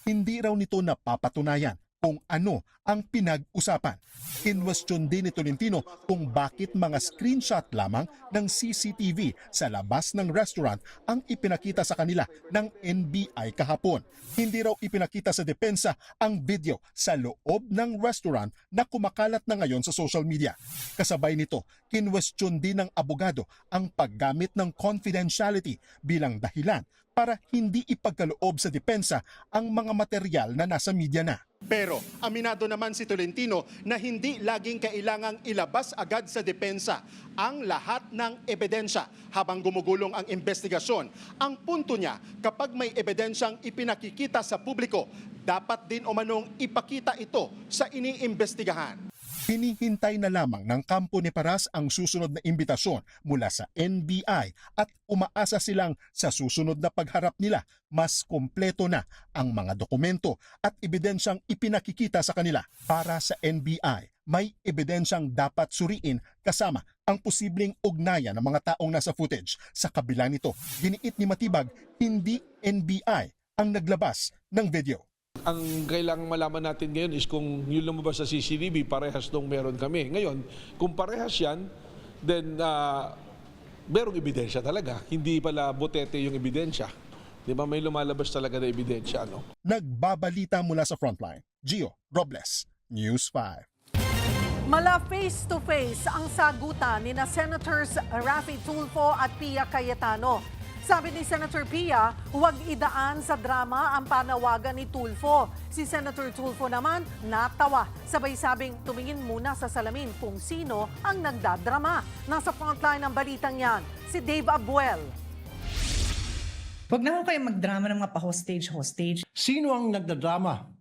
[SPEAKER 23] Hindi raw nito napapatunayan kung ano ang pinag-usapan. Kinwestiyon din ni Tolentino kung bakit mga screenshot lamang ng CCTV sa labas ng restaurant ang ipinakita sa kanila ng NBI kahapon. Hindi raw ipinakita sa depensa ang video sa loob ng restaurant na kumakalat na ngayon sa social media. Kasabay nito, kinwestiyon din ng abogado ang paggamit ng confidentiality bilang dahilan para hindi ipagkaloob sa depensa ang mga material na nasa media na. Pero aminado naman si Tolentino na hindi laging kailangang ilabas agad sa depensa ang lahat ng ebidensya habang gumugulong ang investigasyon. Ang punto niya, kapag may ebidensyang ipinakikita sa publiko, dapat din umanong ipakita ito sa iniimbestigahan. Hinihintay na lamang ng kampo ni Paras ang susunod na imbitasyon mula sa NBI at umaasa silang sa susunod na pagharap nila mas kompleto na ang mga dokumento at ebidensyang ipinakikita sa kanila. Para sa NBI, may ebidensyang dapat suriin kasama ang posibleng ugnayan ng mga taong nasa footage. Sa kabila nito, giniit ni Matibag, hindi NBI ang naglabas ng video.
[SPEAKER 25] Ang kailangang malaman natin ngayon is kung yung lumabas sa CCTV, parehas nung meron kami. Ngayon, kung parehas yan, then merong ebidensya talaga. Hindi pala botete yung ebidensya. Di ba may lumalabas talaga na ebidensya, no?
[SPEAKER 23] Nagbabalita mula sa Frontline, Gio Robles, News 5.
[SPEAKER 7] Mala face-to-face ang sagutan ni na Senators Raffy Tulfo at Pia Cayetano. Sabi ni Senator Pia, huwag idaan sa drama ang panawagan ni Tulfo. Si Senator Tulfo naman natawa. Sabay sabing tumingin muna sa salamin kung sino ang nagdadrama. Nasa frontline ng balitang yan, si Dave Abuel.
[SPEAKER 3] Huwag na ho kayo magdrama ng mga pa-hostage.
[SPEAKER 4] Sino ang nagdadrama?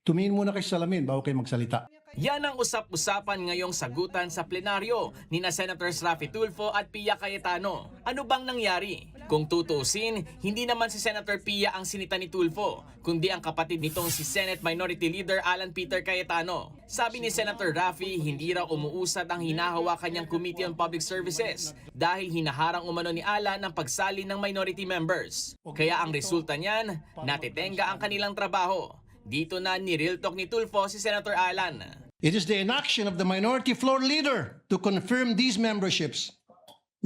[SPEAKER 4] Tumingin muna kayo sa salamin bago kayo magsalita.
[SPEAKER 17] Yan ang usap-usapan ngayong sagutan sa plenaryo ni na Senators Raffy Tulfo at Pia Cayetano. Ano bang nangyari? Kung tutusin, hindi naman si Senator Pia ang sinita ni Tulfo, kundi ang kapatid nitong si Senate Minority Leader Alan Peter Cayetano. Sabi ni Senator Raffy, hindi raw umuusad ang hinahawakan niyang Committee on Public Services dahil hinaharang umano ni Alan ang pagsali ng minority members. Kaya ang resulta niyan, natitenga ang kanilang trabaho. Dito na ni-real talk ni Tulfo si Senator Alan.
[SPEAKER 4] It is the inaction of the minority floor leader to confirm these memberships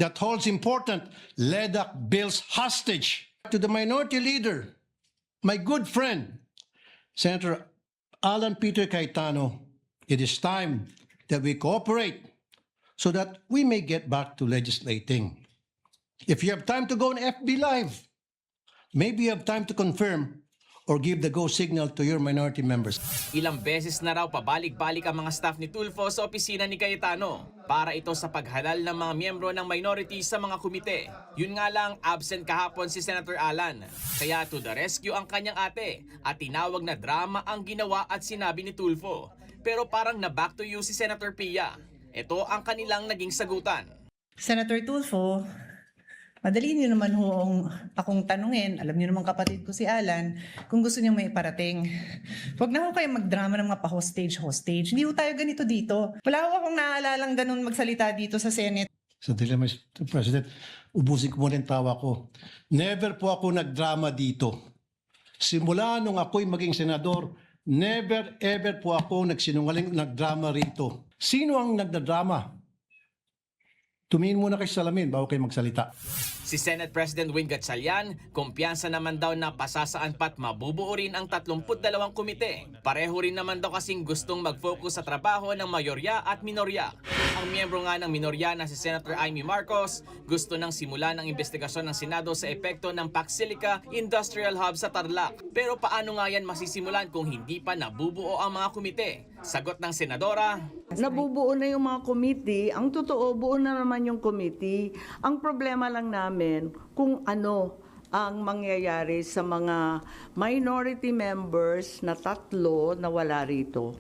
[SPEAKER 4] that holds important LEDAC bills hostage. To the minority leader, my good friend, Senator Alan Peter Cayetano, it is time that we cooperate so that we may get back to legislating. If you have time to go on FB Live, maybe you have time to confirm or give the go signal to your minority members.
[SPEAKER 17] Ilang beses na raw pabalik-balik ang mga staff ni Tulfo sa opisina ni Cayetano para ito sa paghalal ng mga miyembro ng minority sa mga komite. Yun nga lang, absent kahapon si Senator Alan. Kaya to the rescue ang kanyang ate at tinawag na drama ang ginawa at sinabi ni Tulfo. Pero parang na back to you si Senator Pia. Ito ang kanilang naging sagutan.
[SPEAKER 3] Senator Tulfo, madali niyo naman ho akong tanungin. Alam niyo naman kapatid ko si Alan, kung gusto niyo may parating. Huwag na ho kayo magdrama ng mga pa-hostage. Hindi ho tayo ganito dito. Wala ho akong naalalang ganun magsalita dito sa Senate.
[SPEAKER 4] Sandali, Mr. President, ubusin ko muna yung tawa ko. Never po ako nagdrama dito. Simula nung ako'y maging senador, never ever po ako nagsinungaling nagdrama rito. Sino ang nagdadrama? Tumingin muna kayo sa salamin bago kayo magsalita.
[SPEAKER 17] Si Senate President Win Gatchalian, kumpiyansa naman daw na pasasaan pa't mabubuo rin ang 32 komite. Pareho rin naman daw kasing gustong mag-focus sa trabaho ng mayorya at minorya. Ang miyembro nga ng minorya na si Senator Amy Marcos, gusto nang simulan ang investigasyon ng Senado sa epekto ng Paxilica Industrial Hub sa Tarlac. Pero paano nga yan masisimulan kung hindi pa nabubuo ang mga komite? Sagot ng senadora,
[SPEAKER 6] nabubuo na yung mga committee. Ang totoo, buo na naman yung committee. Ang problema lang namin kung ano ang mangyayari sa mga minority members na 3 na wala rito.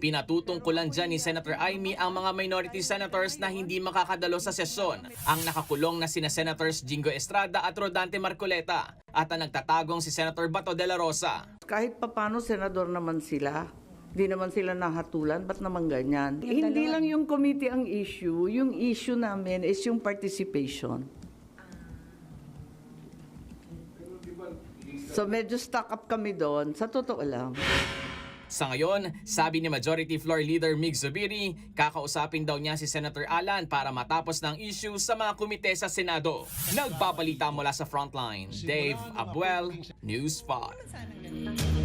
[SPEAKER 17] pinatutungkulan dyan ni Senator Amy ang mga minority senators na hindi makakadalo sa sesyon. Ang nakakulong na sina Senators Jingo Estrada at Rodante Marcoleta at ang nagtatagong si Senator Bato de la Rosa.
[SPEAKER 6] Kahit papano senador naman sila. Hindi naman sila nahatulan, ba't naman ganyan? Hindi lang yung committee ang issue. Yung issue namin is yung participation. So medyo stuck up kami doon, sa totoo lang.
[SPEAKER 17] Sa ngayon, sabi ni Majority Floor Leader Mig Zubiri, kakausapin daw niya si Senator Alan para matapos ng issue sa mga komite sa Senado. Nagbabalita mula sa Frontline, Dave Abuel, News 5.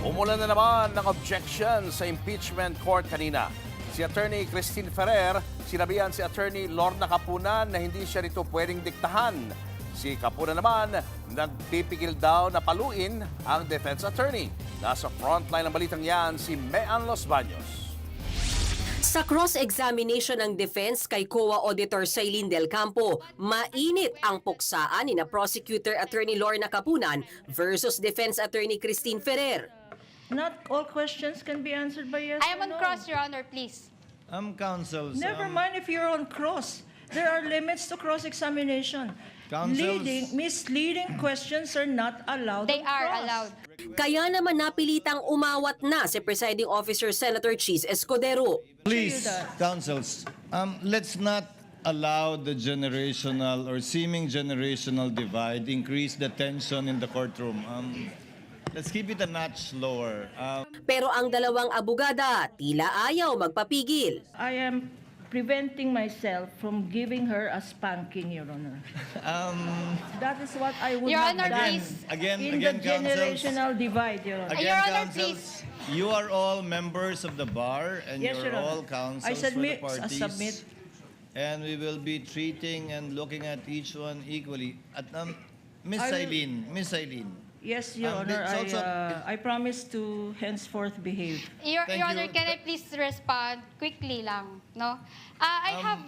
[SPEAKER 8] Umulan na naman ng objection sa impeachment court kanina. Si Attorney Christine Ferrer, sinabihan si Attorney Lorna Capunan na hindi siya rito pwedeng diktahan. Si Capunan naman, nagpipigil daw na paluin ang defense attorney. Nasa frontline ng balitang yan, si Mean Los Baños.
[SPEAKER 9] Sa cross-examination ng defense kay COA Auditor Sailin Del Campo, mainit ang puksaan ni na Prosecutor Attorney Lorna Capunan versus Defense Attorney Christine Ferrer.
[SPEAKER 10] Not all questions can be answered by yes
[SPEAKER 26] I am
[SPEAKER 10] or
[SPEAKER 26] on
[SPEAKER 10] no.
[SPEAKER 26] cross, Your Honor, please.
[SPEAKER 10] Counsels. Never mind if you're on cross. There are limits to cross-examination. Misleading questions are not allowed.
[SPEAKER 26] They are allowed.
[SPEAKER 9] Kaya naman napilitang umawat na si Presiding Officer Senator Cheese Escudero.
[SPEAKER 27] Please, counsels, let's not allow the generational or seeming generational divide increase the tension in the courtroom. Let's keep it a notch lower.
[SPEAKER 9] Pero ang dalawang abogada tila ayaw magpapigil.
[SPEAKER 10] I am preventing myself from giving her a spanking, Your Honor. That is what I would
[SPEAKER 26] Your
[SPEAKER 10] have
[SPEAKER 26] Honor,
[SPEAKER 10] done
[SPEAKER 26] please.
[SPEAKER 10] in the generational divide, Your Honor.
[SPEAKER 26] Your Honor, please.
[SPEAKER 27] You are all members of the bar and
[SPEAKER 10] Yes,
[SPEAKER 27] you're
[SPEAKER 10] Your Honor.
[SPEAKER 27] all counsels
[SPEAKER 10] I submit,
[SPEAKER 27] for the
[SPEAKER 10] I
[SPEAKER 27] parties.
[SPEAKER 10] submit.
[SPEAKER 27] And we will be treating and looking at each one equally. At Miss
[SPEAKER 10] I will-
[SPEAKER 27] Eileen.
[SPEAKER 10] Yes, Your Honor.
[SPEAKER 27] it's also-
[SPEAKER 10] I promise to henceforth behave.
[SPEAKER 26] Your
[SPEAKER 27] Thank
[SPEAKER 26] Honor,
[SPEAKER 27] you.
[SPEAKER 26] can I please respond quickly lang, no? I have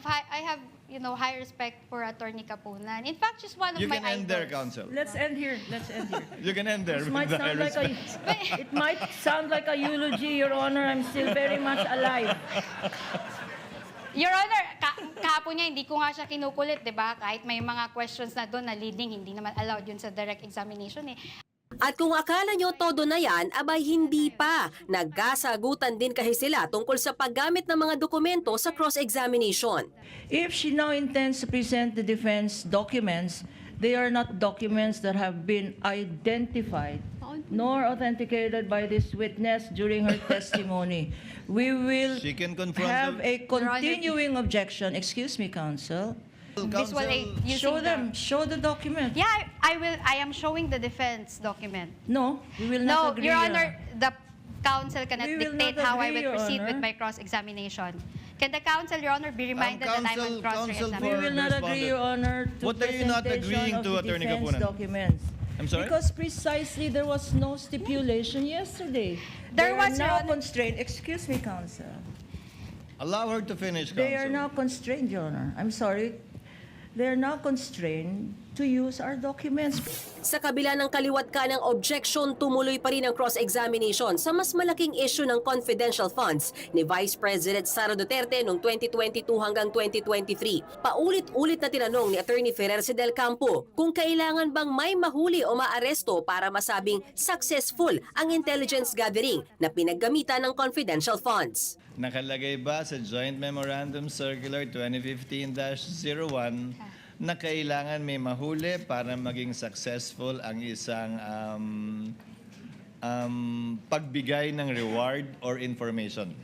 [SPEAKER 26] high respect for Attorney Kapunan. In fact, she's one of
[SPEAKER 27] You
[SPEAKER 26] my
[SPEAKER 27] can end there,
[SPEAKER 26] idols.
[SPEAKER 27] counsel.
[SPEAKER 10] Let's end here.
[SPEAKER 27] You can end there.
[SPEAKER 10] This
[SPEAKER 27] with
[SPEAKER 10] might
[SPEAKER 27] the
[SPEAKER 10] sound
[SPEAKER 27] high
[SPEAKER 10] like
[SPEAKER 27] respect.
[SPEAKER 10] it might sound like a eulogy, Your Honor. I'm still very much alive.
[SPEAKER 26] Your Honor, kahapon niya, hindi ko nga siya kinukulit, di ba? Kahit may mga questions na doon na leading, hindi naman allowed yun sa direct examination eh.
[SPEAKER 9] At kung akala nyo todo na yan, abay hindi pa. Nagkasagutan din kasi sila tungkol sa paggamit ng mga dokumento sa cross-examination.
[SPEAKER 10] If she now intends to present the defense documents, they are not documents that have been identified nor authenticated by this witness during her testimony. We will
[SPEAKER 27] She can confront
[SPEAKER 10] have
[SPEAKER 27] the-
[SPEAKER 10] a continuing objection. Excuse me, counsel.
[SPEAKER 26] Visual aid using
[SPEAKER 10] Show
[SPEAKER 26] the-
[SPEAKER 10] them. Show the document.
[SPEAKER 26] Yeah, I will. I am showing the defense document.
[SPEAKER 10] No, we will
[SPEAKER 26] No,
[SPEAKER 10] not agree.
[SPEAKER 26] Your Honor, the counsel cannot
[SPEAKER 10] We will
[SPEAKER 26] dictate
[SPEAKER 10] not
[SPEAKER 26] how I
[SPEAKER 10] agree,
[SPEAKER 26] will
[SPEAKER 10] Your
[SPEAKER 26] proceed
[SPEAKER 10] Honor.
[SPEAKER 26] with my cross-examination. Can the counsel, Your Honor, be reminded that I'm on
[SPEAKER 27] counsel
[SPEAKER 26] cross-examination?
[SPEAKER 10] We will not agree, Your Honor, to
[SPEAKER 27] What are you not
[SPEAKER 10] presentation
[SPEAKER 27] agreeing
[SPEAKER 10] of
[SPEAKER 27] to,
[SPEAKER 10] the
[SPEAKER 27] Attorney
[SPEAKER 10] defense
[SPEAKER 27] Kapunan?
[SPEAKER 10] documents.
[SPEAKER 27] I'm sorry?
[SPEAKER 10] Because precisely there was no stipulation yesterday.
[SPEAKER 26] There
[SPEAKER 10] They are
[SPEAKER 26] was, Your
[SPEAKER 10] now
[SPEAKER 26] Honor.
[SPEAKER 10] constrained. Excuse me, counsel.
[SPEAKER 27] Allow her to finish, counsel.
[SPEAKER 10] They are now constrained, Your Honor. I'm sorry. They are now constrained to use our documents.
[SPEAKER 9] Sa kabila ng kaliwat ka ng objection, tumuloy pa rin ang cross-examination sa mas malaking issue ng confidential funds ni Vice President Sara Duterte noong 2022 hanggang 2023. Paulit-ulit na tinanong ni Attorney Ferrer si Del Campo kung kailangan bang may mahuli o maaresto para masabing successful ang intelligence gathering na pinaggamitan ng confidential funds.
[SPEAKER 27] Nakalagay ba sa Joint Memorandum Circular 2015-01 na kailangan may mahuli para maging successful ang isang pagbigay ng reward or information?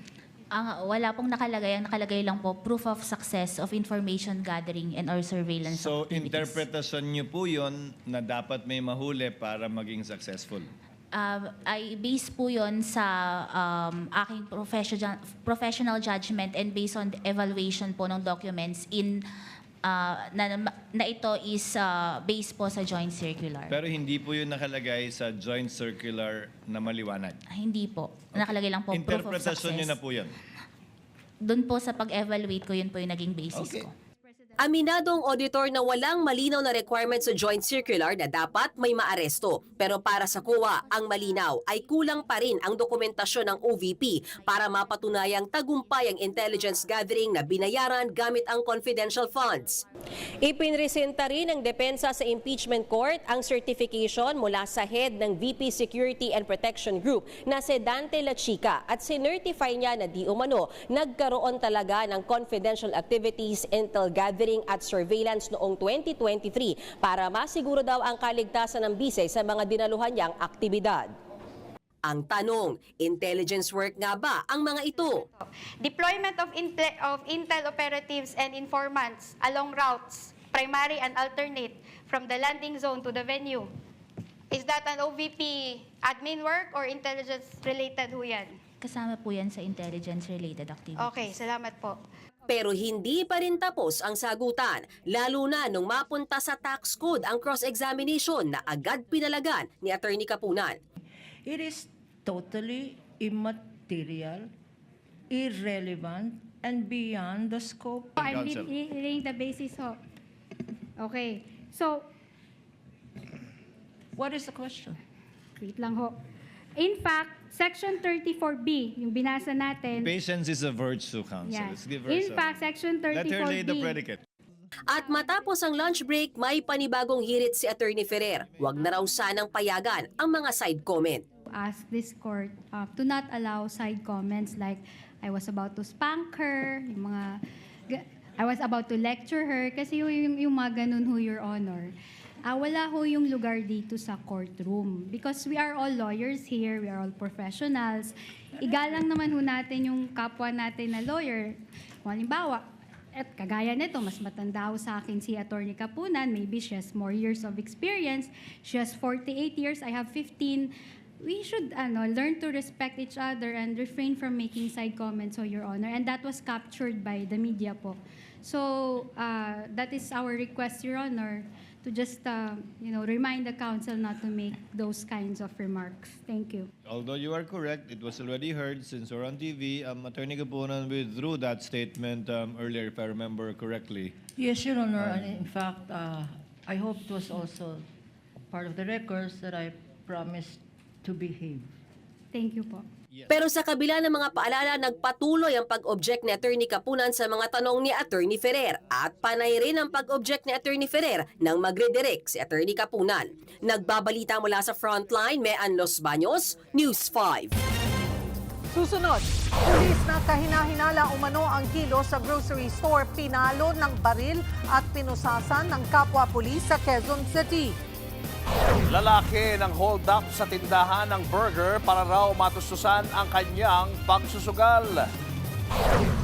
[SPEAKER 1] Wala pong nakalagay. Ang nakalagay lang po, proof of success of information gathering and or surveillance
[SPEAKER 27] So,
[SPEAKER 1] activities.
[SPEAKER 27] interpretasyon niyo po yun na dapat may mahuli para maging successful?
[SPEAKER 1] Ay base po yon sa aking professional judgment and based on the evaluation po ng documents na ito is based po sa joint circular.
[SPEAKER 27] Pero hindi po yun nakalagay sa joint circular na maliwanag.
[SPEAKER 1] Hindi po. Nakalagay lang po proof of
[SPEAKER 27] Interpretasyon niyo na
[SPEAKER 1] success.
[SPEAKER 27] po yun.
[SPEAKER 1] Doon po sa pag-evaluate ko, yun po yung naging basis
[SPEAKER 27] Okay.
[SPEAKER 1] ko.
[SPEAKER 9] Aminadong auditor na walang malinaw na requirement sa joint circular na dapat may maaresto. Pero para sa COA, ang malinaw ay kulang pa rin ang dokumentasyon ng OVP para mapatunayang tagumpay ang intelligence gathering na binayaran gamit ang confidential funds. Ipinresenta rin ng depensa sa impeachment court ang certification mula sa head ng VP Security and Protection Group na si Dante La Chica at sinertify niya na di umano nagkaroon talaga ng confidential activities, intel gathering at surveillance noong 2023 para masiguro daw ang kaligtasan ng bise sa mga dinaluhan niyang aktibidad. Ang tanong, intelligence work nga ba ang mga ito?
[SPEAKER 26] Deployment of intel operatives and informants along routes, primary and alternate, from the landing zone to the venue. Is that an OVP admin work or intelligence-related ho yan?
[SPEAKER 1] Kasama po yan sa intelligence-related activities.
[SPEAKER 26] Okay, salamat po.
[SPEAKER 9] Pero hindi pa rin tapos ang sagutan, lalo na nung mapunta sa tax code ang cross-examination na agad pinalagan ni Attorney Kapunan.
[SPEAKER 10] It is totally immaterial, irrelevant, and beyond the scope.
[SPEAKER 26] I'm laying the basis ho. Okay, so,
[SPEAKER 10] What is the question?
[SPEAKER 26] wait lang ho. In fact, Section 34B, yung binasa natin.
[SPEAKER 27] Patience is a virtue, counsel.
[SPEAKER 26] Yeah.
[SPEAKER 27] Let's give her
[SPEAKER 26] In
[SPEAKER 27] some.
[SPEAKER 26] fact, Section 34B.
[SPEAKER 27] Let her lay the predicate.
[SPEAKER 9] At matapos ang lunch break, may panibagong hirit si Attorney Ferrer. Huwag na raw sanang payagan ang mga side comment.
[SPEAKER 26] Ask this court to not allow side comments like, I was about to spank her, yung mga, I was about to lecture her, kasi yung mga ganun ho, Your Honor. Wala ho yung lugar dito sa courtroom. Because we are all lawyers here, we are all professionals. Igalang naman ho natin yung kapwa natin na lawyer. Kung halimbawa, At kagaya nito, mas matanda ho sa akin si Attorney Kapunan. Maybe she has more years of experience. She has 48 years, I have 15. We should learn to respect each other and refrain from making side comments, Your Honor. And that was captured by the media po. So that is our request, Your Honor, to just remind the council not to make those kinds of remarks. Thank you.
[SPEAKER 27] Although you are correct, it was already heard since we're on TV. Attorney Kapunan withdrew that statement earlier, if I remember correctly.
[SPEAKER 10] Yes, Your Honor. And in fact, I hope it was also part of the records that I promised to behave.
[SPEAKER 26] Thank you po.
[SPEAKER 9] Pero sa kabila ng mga paalala, nagpatuloy ang pag-object ni Attorney Kapunan sa mga tanong ni Attorney Ferrer at panay rin ang pag-object ni Attorney Ferrer nang magredirect si Attorney Kapunan. Nagbabalita mula sa Frontline, Mean Los Baños, News 5.
[SPEAKER 7] Susunod, pulis na kahina-hinala umano ang kilo sa grocery store, pinalo ng baril at pinusasan ng kapwa pulis sa Quezon City.
[SPEAKER 8] Lalaki ng hold up sa tindahan ng burger para raw matustusan ang kanyang pagsusugal.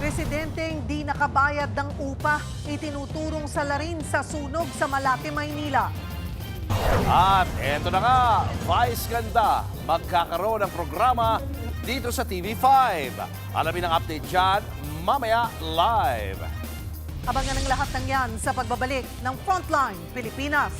[SPEAKER 7] Residenteng di nakabayad ng upa, itinuturong salarin sa sunog sa Malate, Maynila.
[SPEAKER 8] At eto na nga, Vice Ganda, magkakaroon ng programa dito sa TV5. Alamin ang update dyan, mamaya live.
[SPEAKER 7] Abangan ang lahat ng yan sa pagbabalik ng Frontline Pilipinas.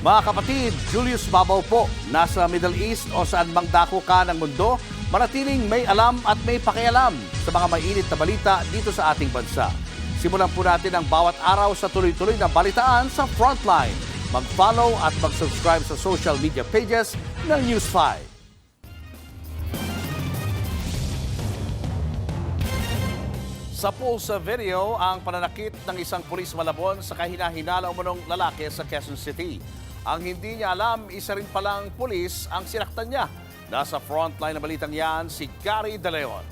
[SPEAKER 8] Mga kapatid, Julius Babaw po, nasa Middle East o saan mang dako ka ng mundo, manatiling may alam at may pakialam sa mga mainit na balita dito sa ating bansa. Simulan po natin ang bawat araw sa tuloy-tuloy na balitaan sa Frontline. Mag-follow at mag-subscribe sa social media pages ng News 5. Sa pulsa video, ang pananakit ng isang pulis Malabon sa kahina-hinala umunong lalaki sa Quezon City. Ang hindi niya alam, isa rin palang pulis ang sinaktan niya. Nasa frontline na balitang yan, si Gary De Leon.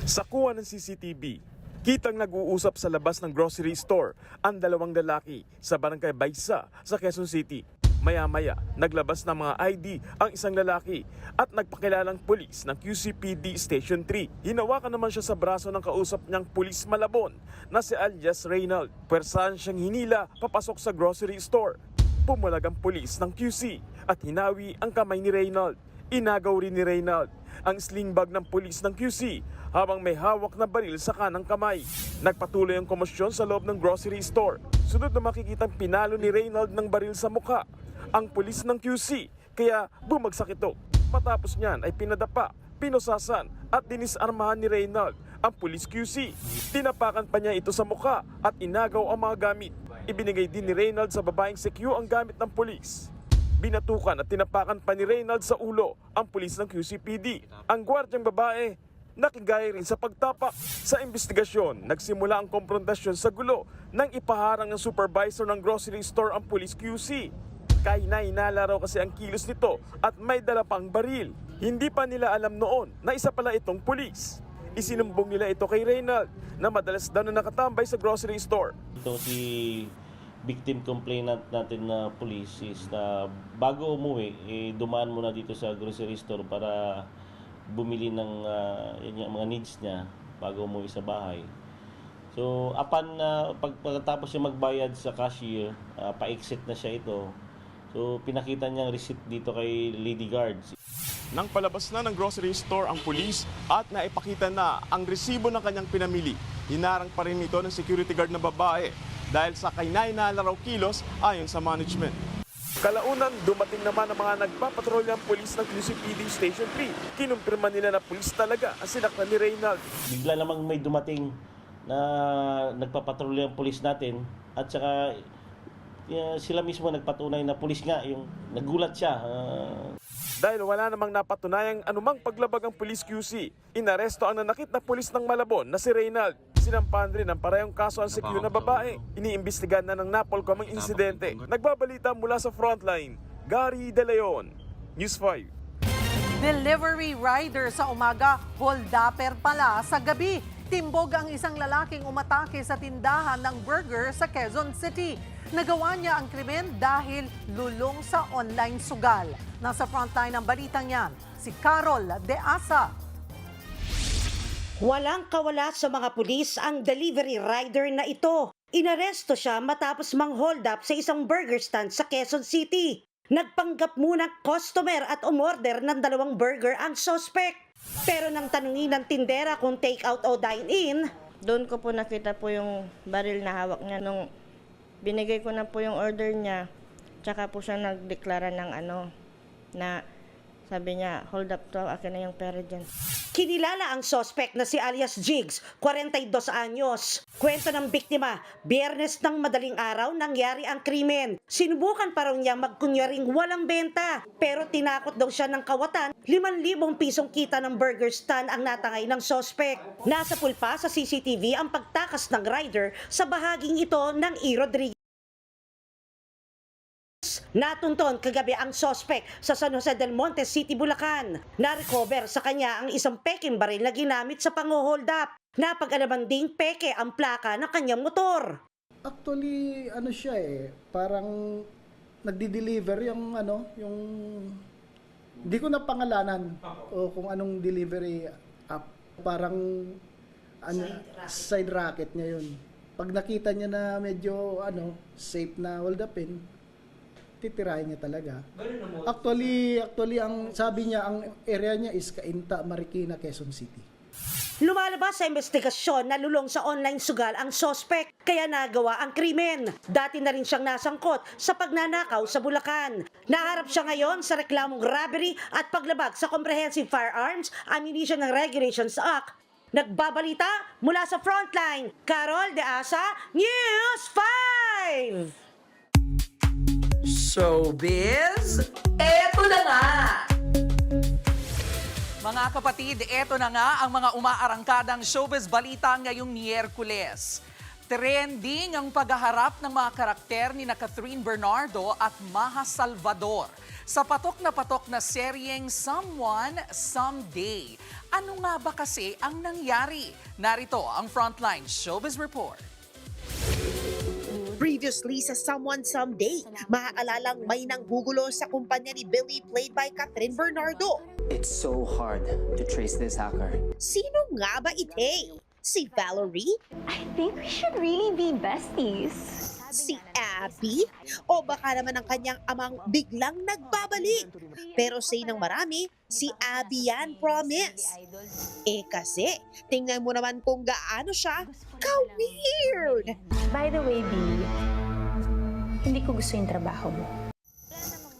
[SPEAKER 2] Sa kuha ng CCTV, kitang nag-uusap sa labas ng grocery store ang dalawang lalaki sa Barangay Baysa sa Quezon City. Maya-maya, naglabas ng mga ID ang isang lalaki at nagpakilalang pulis ng QCPD Station 3. Hinawakan naman siya sa braso ng kausap niyang pulis Malabon na si alias Reynald. Pwersahan siyang hinila papasok sa grocery store. Pumulag ang pulis ng QC at hinawi ang kamay ni Reynald. Inagaw rin ni Reynald ang sling bag ng pulis ng QC habang may hawak na baril sa kanang kamay. Nagpatuloy ang komosyon sa loob ng grocery store. Sunod na makikitang pinalo ni Reynald ng baril sa mukha ang pulis ng QC, kaya bumagsak ito. Matapos niyan ay pinadapa, pinusasan at dinisarmahan ni Reynald ang pulis QC. Tinapakan pa niya ito sa mukha at inagaw ang mga gamit. Ibinigay din ni Reynald sa babaeng CQ ang gamit ng pulis. Binatukan at tinapakan pa ni Reynald sa ulo ang pulis ng QCPD. Ang gwardyang babae nakigaya rin sa pagtapak. Sa investigasyon, nagsimula ang komprontasyon sa gulo nang ipaharang ng supervisor ng grocery store ang pulis QC. Kahina-hinala raw kasi ang kilos nito at may dala pang baril. Hindi pa nila alam noon na isa pala itong pulis. Isinumbong nila ito kay Reynald na madalas daw na nakatambay sa grocery store.
[SPEAKER 11] Ito si victim complainant natin na police is na bago umuwi, dumaan muna dito sa grocery store para bumili ng mga needs niya bago umuwi sa bahay. So, pagkatapos siya magbayad sa cashier, pa-exit na siya ito. So, pinakita niyang receipt dito kay Lady Guard.
[SPEAKER 2] Nang palabas na ng grocery store ang pulis at naipakita na ang resibo ng kanyang pinamili, hinarang pa rin ito ng security guard na babae dahil sa kahina-hinala raw kilos ayon sa management. Kalaunan, dumating naman ang mga nagpapatrolyang pulis ng QCPD Station 3. Kinumpirma nila na pulis talaga ang sinaktan ni Reynald.
[SPEAKER 11] Bigla namang may dumating na nagpapatrolyang pulis natin at saka sila mismo nagpatunay na pulis nga, yung nagulat siya.
[SPEAKER 2] Dahil wala namang napatunayang anumang paglabag ang pulis QC, inaresto ang nanakit na pulis ng Malabon na si Reynald. Sinampahan rin ang parehong kaso ang CQ na babae. Iniimbestigahan na ng NAPOLCOM ang insidente. Nagbabalita mula sa Frontline, Gary De Leon, News 5.
[SPEAKER 7] Delivery rider sa umaga, holdapper pala sa gabi. Timbog ang isang lalaking umatake sa tindahan ng burger sa Quezon City. Nagawa niya ang krimen dahil lulong sa online sugal. Nasa frontline ng balitang yan, si Carol De Asa.
[SPEAKER 12] Walang kawala sa mga pulis ang delivery rider na ito. Inaresto siya matapos mang-hold up sa isang burger stand sa Quezon City. Nagpanggap muna customer at umorder ng 2 burger ang suspect. Pero nang tanungin ng tindera kung take out o dine-in,
[SPEAKER 13] doon ko po nakita po yung baril na hawak niya. Nung binigay ko na po yung order niya, tsaka po siya nagdeklara ng na sabi niya, hold up to, akin na yung pera dyan.
[SPEAKER 12] Kinilala ang suspect na si alias Jigs, 42 anyos. Kwento ng biktima, Biyernes ng madaling araw nangyari ang krimen. Sinubukan pa raw niya magkunyaring walang benta. Pero tinakot daw siya ng kawatan, 5,000 pisong kita ng burger stand ang natangay ng suspect. Nasa pulpa sa CCTV ang pagtakas ng rider sa bahaging ito ng E. Rodriguez. Natunton kagabi ang suspect sa San Jose del Monte City, Bulacan. Na-recover sa kanya ang isang peking baril na ginamit sa pang-hold up. Napag-alaman ding peke ang plaka ng kanyang motor.
[SPEAKER 14] Actually, siya parang nagdi-deliver yung hindi ko na pangalanan o kung anong delivery app. Parang side racket niya yun. Pag nakita niya na medyo safe na hold upin, titirahin niya talaga. Actually, ang sabi niya, ang area niya is Cainta, Marikina, Quezon City.
[SPEAKER 12] Lumalabas sa investigasyon na lulong sa online sugal ang suspect, kaya nagawa ang krimen. Dati na rin siyang nasangkot sa pagnanakaw sa Bulacan. Naharap siya ngayon sa reklamong robbery at paglabag sa Comprehensive Firearms, Ammunition and Regulations Act. Nagbabalita mula sa Frontline, Carol De Asa, News 5!
[SPEAKER 7] Showbiz, eto na nga! Mga kapatid, eto na nga ang mga umaarangkadang showbiz balita ngayong Miyerkules. Trending ang paghaharap ng mga karakter ni Catherine Bernardo at Maha Salvador sa patok na seryeng Someone Someday. Ano nga ba kasi ang nangyari? Narito ang Frontline Showbiz Report.
[SPEAKER 15] Previously sa Someone Someday, maaalalang may nanggugulo sa kumpanya ni Billy played by Catherine Bernardo.
[SPEAKER 16] It's so hard to trace this hacker.
[SPEAKER 15] Sino nga ba ite? Si Valerie?
[SPEAKER 19] I think we should really be besties.
[SPEAKER 15] Si Abby? O baka naman ang kanyang amang biglang nagbabalik? Pero say ng marami, si Abby yan, promise. Kasi, tingnan mo naman kung gaano siya ka-weird.
[SPEAKER 19] By the way, B, hindi ko gusto yung trabaho mo.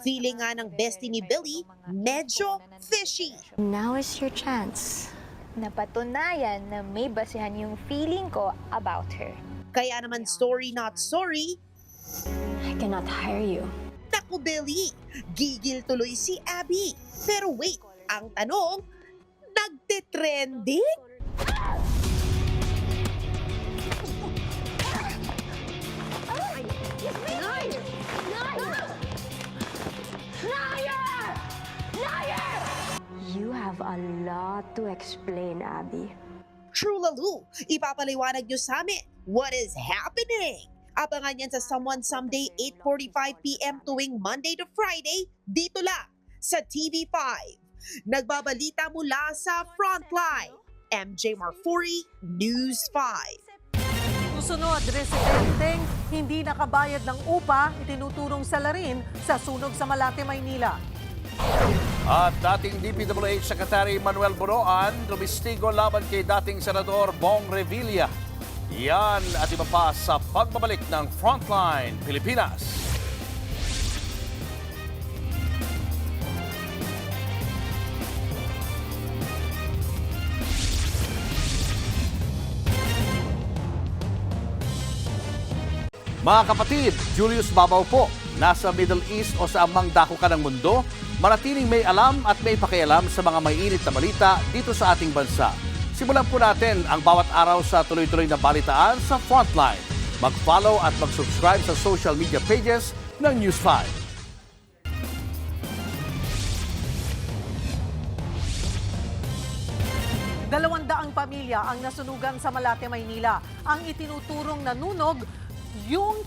[SPEAKER 15] Feeling nga ng bestie ni Billy, medyo fishy.
[SPEAKER 19] Now is your chance. Napatunayan na may basihan yung feeling ko about her.
[SPEAKER 15] Kaya naman story not sorry,
[SPEAKER 19] I cannot hire you.
[SPEAKER 15] Naku Billy, gigil tuloy si Abby. Pero wait, ang tanong, nagte-trending?
[SPEAKER 19] You have a lot to explain, Abby.
[SPEAKER 15] True Lalu, ipapaliwanag nyo sa amin, what is happening? Abangan yan sa Someone Someday, 8:45 p.m. tuwing Monday to Friday, dito lang sa TV5. Nagbabalita mula sa Frontline, MJ Marfuri, News 5.
[SPEAKER 7] Susunod, residenteng hindi nakabayad ng upa, itinuturong salarin sa sunog sa Malate, Maynila.
[SPEAKER 8] At dating DPWH Secretary Manuel Buroan, lumistigo laban kay dating Senador Bong Revilla. Yan at iba pa sa pagbabalik ng Frontline Pilipinas. Mga kapatid, Julius Babaw po. Nasa Middle East o sa amang dako ka ng mundo, manatiling may alam at may pakialam sa mga maiinit na balita dito sa ating bansa. Simulan po natin ang bawat araw sa tuloy-tuloy na balitaan sa Frontline. Mag-follow at mag-subscribe sa social media pages ng News 5.
[SPEAKER 7] 200 pamilya ang nasunugan sa Malate, Maynila. Ang itinuturong nanunog, yung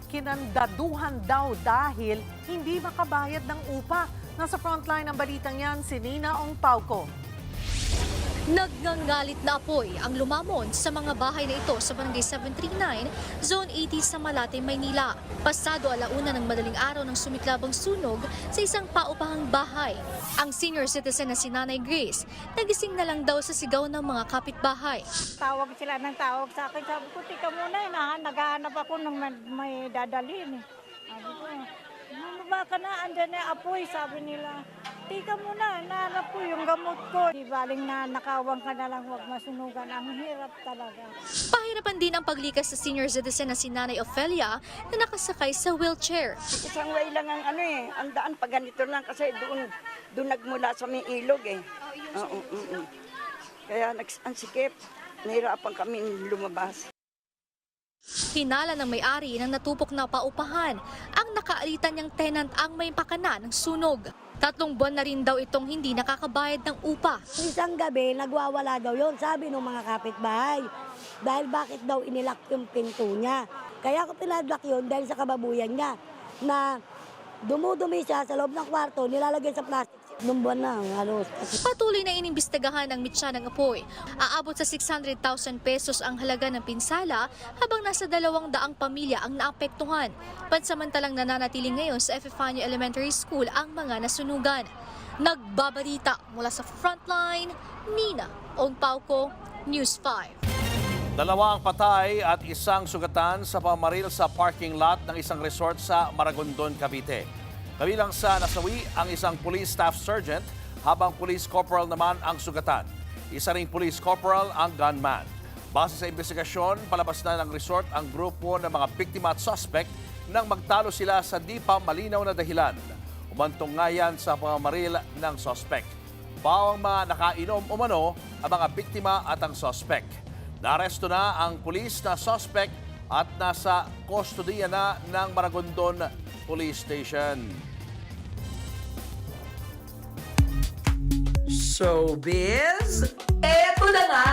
[SPEAKER 7] kinandaduhan daw dahil hindi makabayad ng upa. Nasa frontline ng balitang yan, si Nina Ong Pauco.
[SPEAKER 5] Nagngangalit na apoy ang lumamon sa mga bahay na ito sa Barangay 739, Zone 80 sa Malate, Maynila. Pasado alauna ng madaling araw ng sumiklabang sunog sa isang paupahang bahay. Ang senior citizen na si Nanay Grace, nagising na lang daw sa sigaw ng mga kapitbahay.
[SPEAKER 18] Tawag sila ng tawag sa akin. Sabi ko, tika muna, naghahanap ako ng may dadalhin. Sabi ko, ano ba ka na? Andyan na apoy, sabi nila. Tika muna, nahanap ko yung gamot ko. Di baling na nakawang ka na lang, huwag masunugan. Ang hirap talaga.
[SPEAKER 5] Pahirapan din ang paglikas sa senior citizen na si Nanay Ofelia na nakasakay sa wheelchair.
[SPEAKER 20] Isang way lang ang ang daan pag ganito lang kasi doon nagmula sa may ilog Kaya ang sikip, nahirapan kaming lumabas.
[SPEAKER 5] Hinala ng may-ari ng natupok na paupahan, ang nakaalitan niyang tenant ang may pakana ng sunog. 3 buwan na rin daw itong hindi nakakabayad ng upa.
[SPEAKER 21] Isang gabi, nagwawala daw yon, sabi ng mga kapitbahay. Dahil bakit daw inilak yung pinto niya. Kaya ako pinadlock yun dahil sa kababuyan niya. Na dumudumi siya sa loob ng kwarto, nilalagay sa plastic. Nung buwan na, halos.
[SPEAKER 5] Patuloy na inimbestigahan ng mitya ng apoy. Aabot sa 600,000 pesos ang halaga ng pinsala habang nasa 200 pamilya ang naapektuhan. Pansamantalang nananatiling ngayon sa Epifanio Elementary School ang mga nasunugan. Nagbabalita mula sa Frontline, Nina Ong Pauco, News 5.
[SPEAKER 8] 2 ang patay at 1 sugatan sa pamaril sa parking lot ng isang resort sa Maragondon, Cavite. Kabilang sa nasawi ang isang police staff sergeant habang police corporal naman ang sugatan. Isa ring police corporal ang gunman. Base sa investigasyon, palabas na ng resort ang grupo ng mga biktima at suspect nang magtalo sila sa di pa malinaw na dahilan. Umantong nga yan sa pamamaril ng suspect. Bawang mga nakainom umano ang mga biktima at ang suspect. Naaresto na ang police na suspect at nasa kustodiya na ng Maragondon Police Station.
[SPEAKER 22] Showbiz, eto na nga!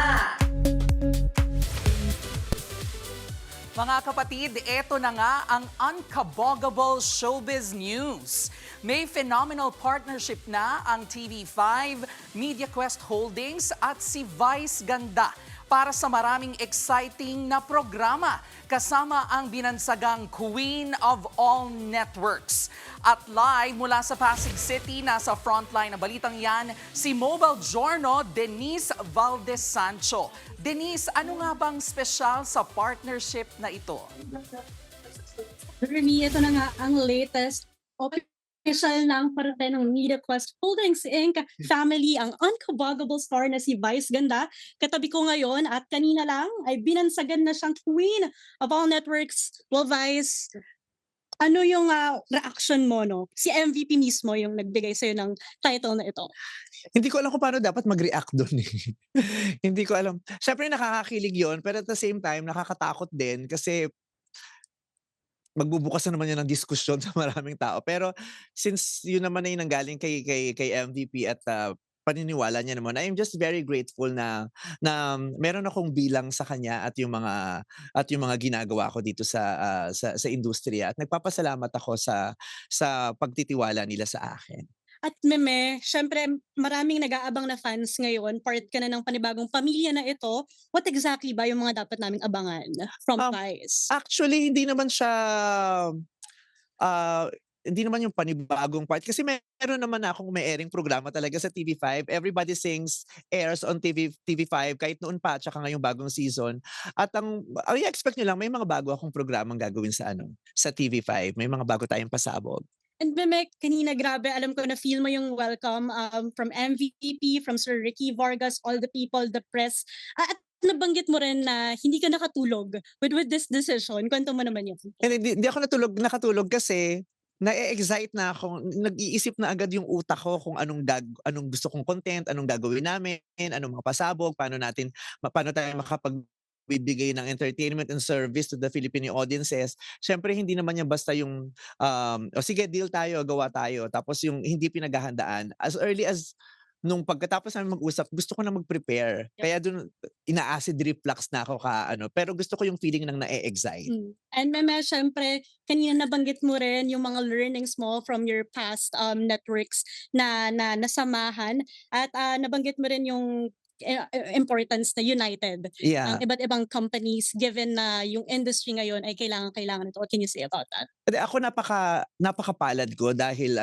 [SPEAKER 24] Mga kapatid, eto na nga ang unkabogable showbiz news. May phenomenal partnership na ang TV5, MediaQuest Holdings at si Vice Ganda para sa maraming exciting na programa kasama ang binansagang Queen of All Networks. At live mula sa Pasig City, nasa frontline na balitang yan, si Mobile Giorno, Denise Valdez Sancho. Denise, ano nga bang special sa partnership na ito?
[SPEAKER 25] For me, ito na nga ang latest official ng parte ng MediaQuest Holdings Inc. family, ang unkabogable star na si Vice Ganda. Katabi ko ngayon at kanina lang ay binansagan na siyang Queen of All Networks. Well, Vice, ano yung reaction mo, no? Si MVP mismo yung nagbigay sa'yo ng title na ito.
[SPEAKER 28] Hindi ko alam kung paano dapat mag-react doon eh. Hindi ko alam. Siyempre nakakakilig yon, pero at the same time nakakatakot din kasi magbubukas na naman yan ng diskusyon sa maraming tao. Pero since yun naman na yung nanggaling kay MVP at paniniwala niya naman, I'm just very grateful na meron akong bilang sa kanya at yung mga ginagawa ko dito sa industriya. At nagpapasalamat ako sa pagtitiwala nila sa akin.
[SPEAKER 25] At Meme, syempre maraming nag-aabang na fans ngayon, part ka na ng panibagong pamilya na ito. What exactly ba yung mga dapat naming abangan from Vice?
[SPEAKER 28] Actually, hindi naman siya hindi naman yung panibagong part. Kasi meron naman akong may airing programa talaga sa TV5. Everybody Sings airs on TV5 kahit noon pa at saka ngayong bagong season. At ang i-expect nyo lang, may mga bago akong programang gagawin sa TV5. May mga bago tayong pasabog.
[SPEAKER 25] And Meme, kanina grabe, alam ko na feel mo yung welcome from MVP, from Sir Ricky Vargas, all the people, the press. At nabanggit mo rin na hindi ka nakatulog with this decision. Kwento mo naman yun.
[SPEAKER 28] Hindi ako nakatulog kasi na-excite na ako, nag-iisip na agad yung utak ko kung anong gusto kong content, anong gagawin namin, anong mga pasabog, paano tayo makapagbibigay ng entertainment and service to the Filipino audiences. Siyempre, hindi naman yan basta yung, sige, deal tayo, gawa tayo. Tapos yung hindi pinaghahandaan. As early as nung pagkatapos namin mag-usap, gusto ko na mag-prepare. Kaya dun, ina-acid reflux na ako pero gusto ko yung feeling ng na-excite.
[SPEAKER 25] And Meme, syempre, kanina nabanggit mo rin yung mga learnings mo from your past networks na nasamahan at nabanggit mo rin yung importance na united
[SPEAKER 28] Yeah.
[SPEAKER 25] ang iba't ibang companies given na yung industry ngayon ay kailangan ito. What can you say about that?
[SPEAKER 28] Ako napakapalad ko dahil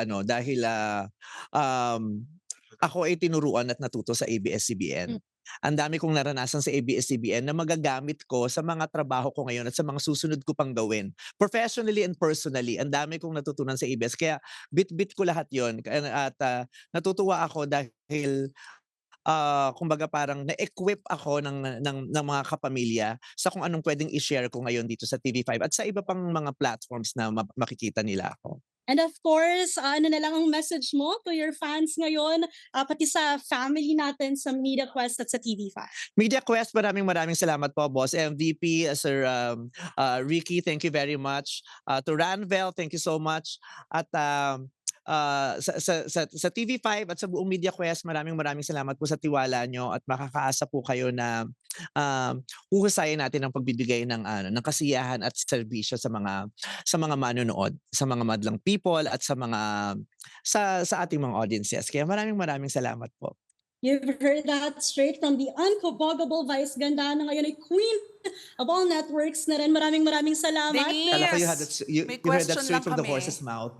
[SPEAKER 28] ako ay tinuruan at natuto sa ABS-CBN. Ang dami kong naranasan sa ABS-CBN na magagamit ko sa mga trabaho ko ngayon at sa mga susunod ko pang gawin. Professionally and personally, ang dami kong natutunan sa ABS. Kaya bit-bit ko lahat yon. At natutuwa ako dahil kumbaga parang na-equip ako ng mga kapamilya sa kung anong pwedeng i-share ko ngayon dito sa TV5 at sa iba pang mga platforms na makikita nila ako.
[SPEAKER 25] And of course, ano na lang ang message mo to your fans ngayon, pati sa family natin sa Media Quest at sa TV5?
[SPEAKER 28] Media Quest, maraming salamat po, Boss MVP, Sir Ricky, thank you very much. To Ranvel, thank you so much. At sa TV5 at sa buong Media Quest, maraming salamat po sa tiwala nyo at makakaasa po kayo na huhusayin natin ang pagbibigay ng kasiyahan at serbisyo sa mga manonood, sa mga madlang people at sa ating mga audiences. Kaya maraming salamat po.
[SPEAKER 25] You've heard that straight from the unkabogable Vice Ganda na ngayon ay queen of all networks na rin. Maraming salamat. Denise,
[SPEAKER 28] Kala ko you heard that straight from the horse's mouth.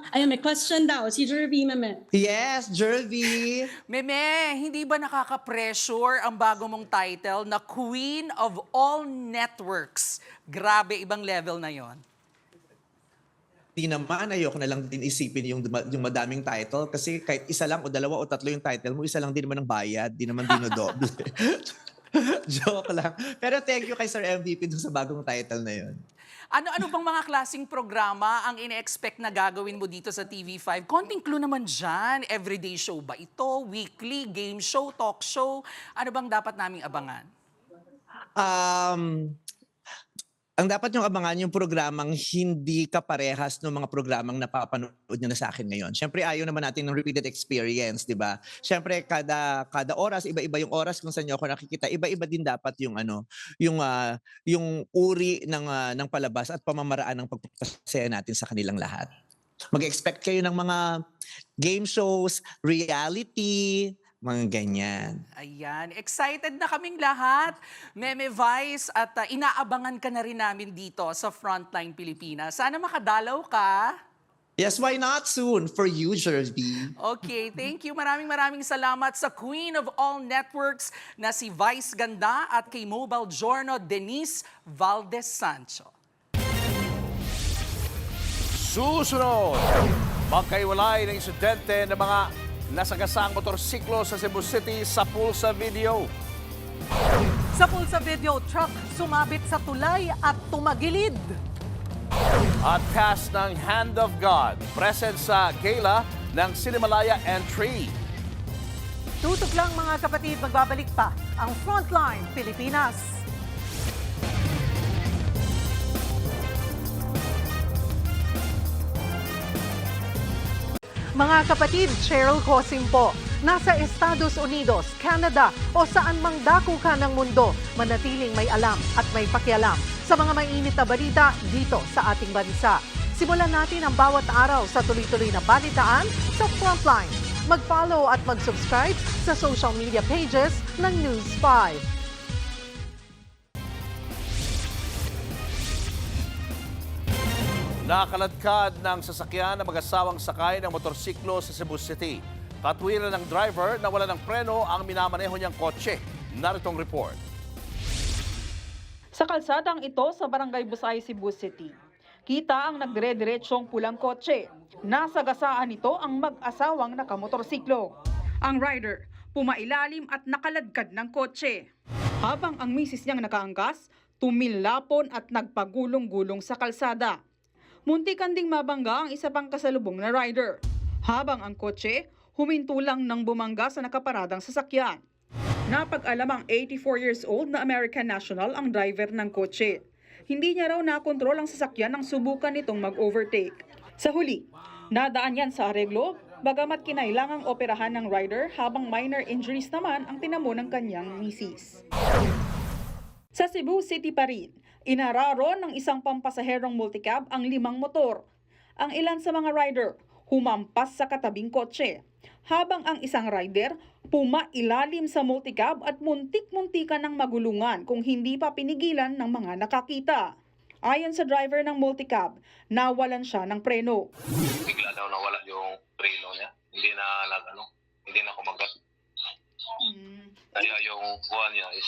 [SPEAKER 25] Ayun, may question daw. Si Jervy, Meme.
[SPEAKER 28] Yes, Jervy!
[SPEAKER 24] Meme, hindi ba nakaka-pressure ang bago mong title na Queen of All Networks? Grabe, ibang level na yon.
[SPEAKER 28] Di naman, ayoko na lang din isipin yung madaming title kasi kahit isa lang o dalawa o tatlo yung title mo, isa lang din naman ang bayad, di naman dinodoble. Joke lang. Pero thank you kay Sir MVP dun sa bagong title na yun.
[SPEAKER 24] Ano bang mga klaseng programa ang ine-expect na gagawin mo dito sa TV5? Konting clue naman dyan. Everyday show ba ito? Weekly? Game show? Talk show? Ano bang dapat naming abangan?
[SPEAKER 28] Ang dapat niyong abangan yung programang hindi kaparehas ng mga programang napapanood niyo na sa akin ngayon. Siyempre, ayaw naman natin ng repeated experience, di ba? Siyempre, kada oras, iba-iba yung oras kung saan niyo ako nakikita. Iba-iba din dapat yung yung uri ng palabas at pamamaraan ng pagpapasaya natin sa kanilang lahat. Mag-expect kayo ng mga game shows, reality, mga ganyan.
[SPEAKER 24] Ayan, excited na kaming lahat. Meme Vice, at inaabangan ka na rin namin dito sa Frontline Pilipinas. Sana makadalaw ka.
[SPEAKER 28] Yes, why not soon? For you, Jervy.
[SPEAKER 24] Okay, thank you. Maraming salamat sa Queen of All Networks na si Vice Ganda at kay Mobile Journal Denise Valdez Sancho.
[SPEAKER 8] Susunod, magkaiwalay ng insidente ng mga nasagasang motorsiklo sa Cebu City sa Pulsa Video.
[SPEAKER 7] Sa Pulsa Video, truck sumabit sa tulay at tumagilid.
[SPEAKER 8] At cast ng Hand of God, present sa gala ng Cinemalaya Entry.
[SPEAKER 7] Tutok lang mga kapatid, magbabalik pa ang Frontline Pilipinas. Mga kapatid, Cheryl Cosim po. Nasa Estados Unidos, Canada o saan mang dako ka ng mundo, manatiling may alam at may pakialam sa mga mainit na balita dito sa ating bansa. Simulan natin ang bawat araw sa tuloy-tuloy na balitaan sa Frontline. Mag-follow at mag-subscribe sa social media pages ng News 5.
[SPEAKER 8] Nakaladkad ng sasakyan na mag-asawang sakay ng motorsiklo sa Cebu City. Katwiran ng driver na wala ng preno ang minamaneho niyang kotse. Naritong report.
[SPEAKER 1] Sa kalsadang ito sa Barangay Busay, Cebu City, kita ang nagdire-diretsyong pulang kotse. Nasagasaan ito ang mag-asawang nakamotorsiklo. Ang rider, pumailalim at nakaladkad ng kotse. Habang ang misis niyang nakaangkas, tumilapon at nagpagulong-gulong sa kalsada. Muntikan ding mabangga ang isa pang kasalubong na rider. Habang ang kotse, huminto lang nang bumangga sa nakaparadang sasakyan. Napag-alamang 84 years old na American national ang driver ng kotse. Hindi niya raw nakontrol ang sasakyan nang subukan nitong mag-overtake. Sa huli, nadaan yan sa areglo Bagamat kinailangang operahan ng rider habang minor injuries naman ang tinamo ng kanyang misis. Sa Cebu City pa rin, inararo ng isang pampasaherong multicab ang 5 motor. Ang ilan sa mga rider humampas sa katabing kotse, habang ang isang rider pumailalim sa multicab at muntik-muntikan ng magulungan kung hindi pa pinigilan ng mga nakakita. Ayon sa driver ng multicab, nawalan siya ng preno.
[SPEAKER 3] Bigla daw nawala yung preno niya. Hindi na kumagat. Kaya yung buwan niya is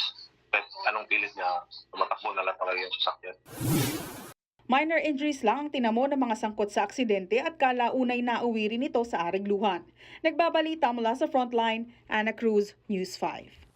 [SPEAKER 3] anong pilit niya, tumatakbo na lang talaga yung sasakyan.
[SPEAKER 1] Minor injuries lang ang tinamo ng mga sangkot sa aksidente at kalaunay nauwi rin ito sa Arigluhan. Nagbabalita mula sa Frontline, Ana Cruz, News 5.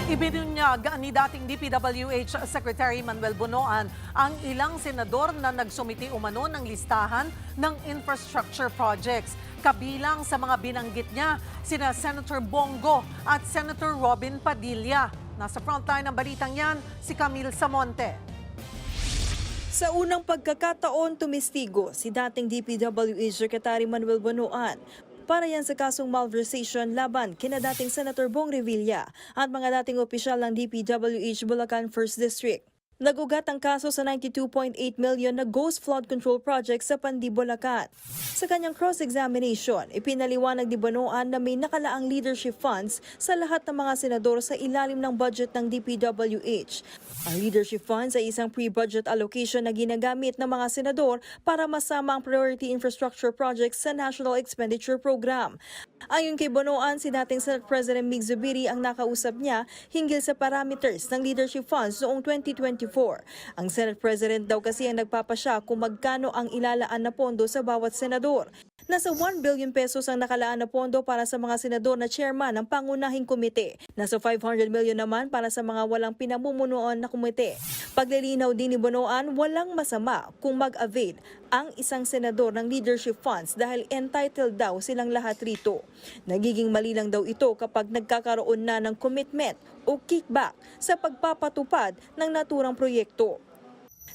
[SPEAKER 7] Ibinunyag ni dating DPWH Secretary Manuel Bonoan ang ilang senador na nagsumiti umano ng listahan ng infrastructure projects. Kabilang sa mga binanggit niya, sina Senator Bongo at Senator Robin Padilla. Nasa frontline ng balitang yan, si Camille Samonte.
[SPEAKER 4] Sa unang pagkakataon, tumistigo si dating DPWH Secretary Manuel Bonoan para yan sa kasong malversation laban kina dating Senator Bong Revilla at mga dating opisyal ng DPWH Bulacan 1st District. Nagugat ang kaso sa 92.8 million na ghost flood control project sa Pandi, Bulacan. Sa kanyang cross-examination, ipinaliwanag ni Bonoan na may nakalaang leadership funds sa lahat ng mga senador sa ilalim ng budget ng DPWH. Ang leadership funds ay isang pre-budget allocation na ginagamit ng mga senador para masama ang priority infrastructure projects sa National Expenditure Program. Ayon kay Bonoan, si dating Senate President Mig Zubiri ang nakausap niya hinggil sa parameters ng leadership funds noong 2024. Ang Senate President daw kasi ang nagpapasya kung magkano ang ilalaan na pondo sa bawat senador. Nasa 1 billion pesos ang nakalaan na pondo para sa mga senador na chairman ng pangunahing komite. Nasa 500 million naman para sa mga walang pinamumunuan na komite. Paglilinaw din ni Bonoan, walang masama kung mag-avail ang isang senador ng leadership funds dahil entitled daw silang lahat rito. Nagiging mali lang daw ito kapag nagkakaroon na ng commitment o kickback sa pagpapatupad ng naturang proyekto.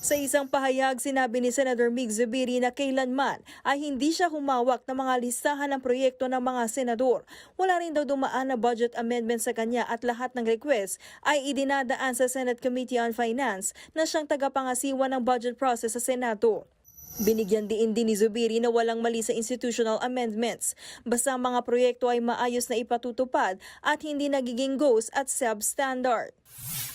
[SPEAKER 4] Sa isang pahayag, sinabi ni Senator Mig Zubiri na kailanman ay hindi siya humawak ng mga listahan ng proyekto ng mga senador. Wala rin daw dumaan na budget amendment sa kanya at lahat ng request ay idinadaan sa Senate Committee on Finance na siyang tagapangasiwa ng budget process sa Senado. Binigyan din ni Zubiri na walang mali sa institutional amendments. Basta ang mga proyekto ay maayos na ipatutupad at hindi nagiging ghost at substandard.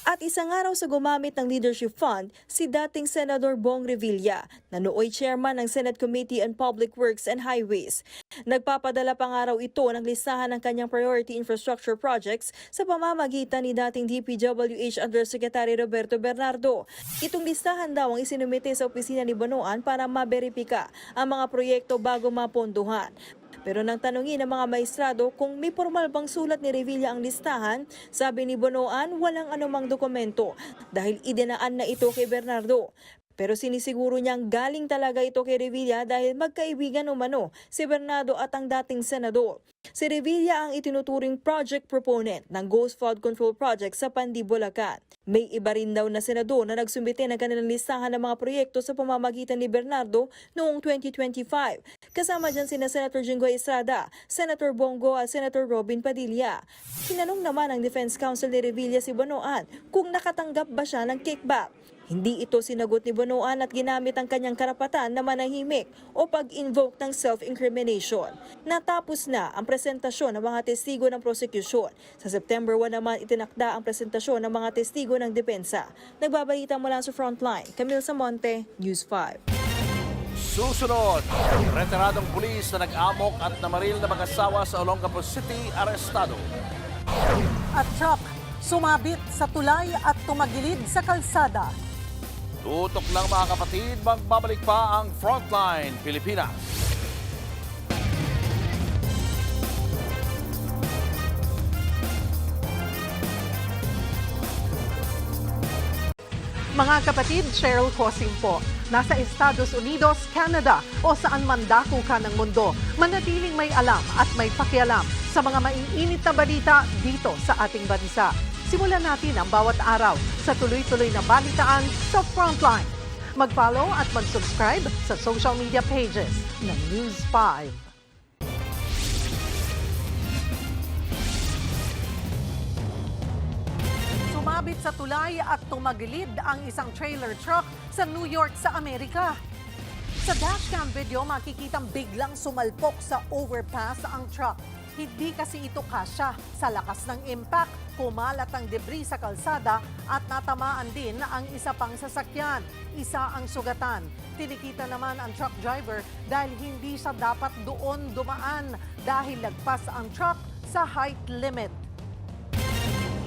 [SPEAKER 4] At isang araw sa gumamit ng leadership fund, si dating Senador Bong Revilla, na nooy chairman ng Senate Committee on Public Works and Highways. Nagpapadala pang araw ito ng listahan ng kanyang priority infrastructure projects sa pamamagitan ni dating DPWH Undersecretary Roberto Bernardo. Itong listahan daw ang isinumite sa opisina ni Bonoan para maberipika ang mga proyekto bago mapondohan. Pero nang tanungin ng mga maestrado kung may formal bang sulat ni Revilla ang listahan, sabi ni Bonoan walang anumang dokumento dahil idinaan na ito kay Bernardo. Pero sinisiguro niyang galing talaga ito kay Revilla dahil magkaibigan umano si Bernardo at ang dating senador. Si Revilla ang itinuturing project proponent ng Ghost Flood Control Project sa Pandi, Bulacan. May iba rin daw na senador na nagsumite ng kanilang listahan ng mga proyekto sa pamamagitan ni Bernardo noong 2025. Kasama dyan sina Senator Jinggoy Estrada, Senator Bongo at Senator Robin Padilla. Tinanong naman ng Defense Counsel ni Revilla si Bonoan kung nakatanggap ba siya ng kickback. Hindi ito sinagot ni Bonoan at ginamit ang kanyang karapatan na manahimik o pag-invoke ng self-incrimination. Natapos na ang presentasyon ng mga testigo ng prosecution. Sa September 1 naman itinakda ang presentasyon ng mga testigo ng depensa. Nagbabalita mula sa Frontline, Camille Samonte, News 5.
[SPEAKER 8] Susunod, retiradong pulis na nag-amok at namaril na mag-asawa sa Olongapo City, arestado.
[SPEAKER 7] At truck, sumabit sa tulay at tumagilid sa kalsada.
[SPEAKER 8] Tutok lang mga kapatid, magbabalik pa ang Frontline Pilipinas.
[SPEAKER 7] Mga kapatid, Cheryl Cosing po. Nasa Estados Unidos, Canada o saan man dako ka ng mundo, manatiling may alam at may pakialam sa mga maiinit na balita dito sa ating bansa. Simulan natin ang bawat araw sa tuloy-tuloy na balitaan sa Frontline. Mag-follow at mag-subscribe sa social media pages ng News 5. Sumabit sa tulay at tumagilid ang isang trailer truck sa New York sa Amerika. Sa dashcam video, makikitang biglang sumalpok sa overpass ang truck. Hindi kasi ito kasya. Sa lakas ng impact, kumalat ang debris sa kalsada at natamaan din ang isa pang sasakyan. Isa ang sugatan. Tinikita naman ang truck driver dahil hindi siya dapat doon dumaan dahil lagpas ang truck sa height limit.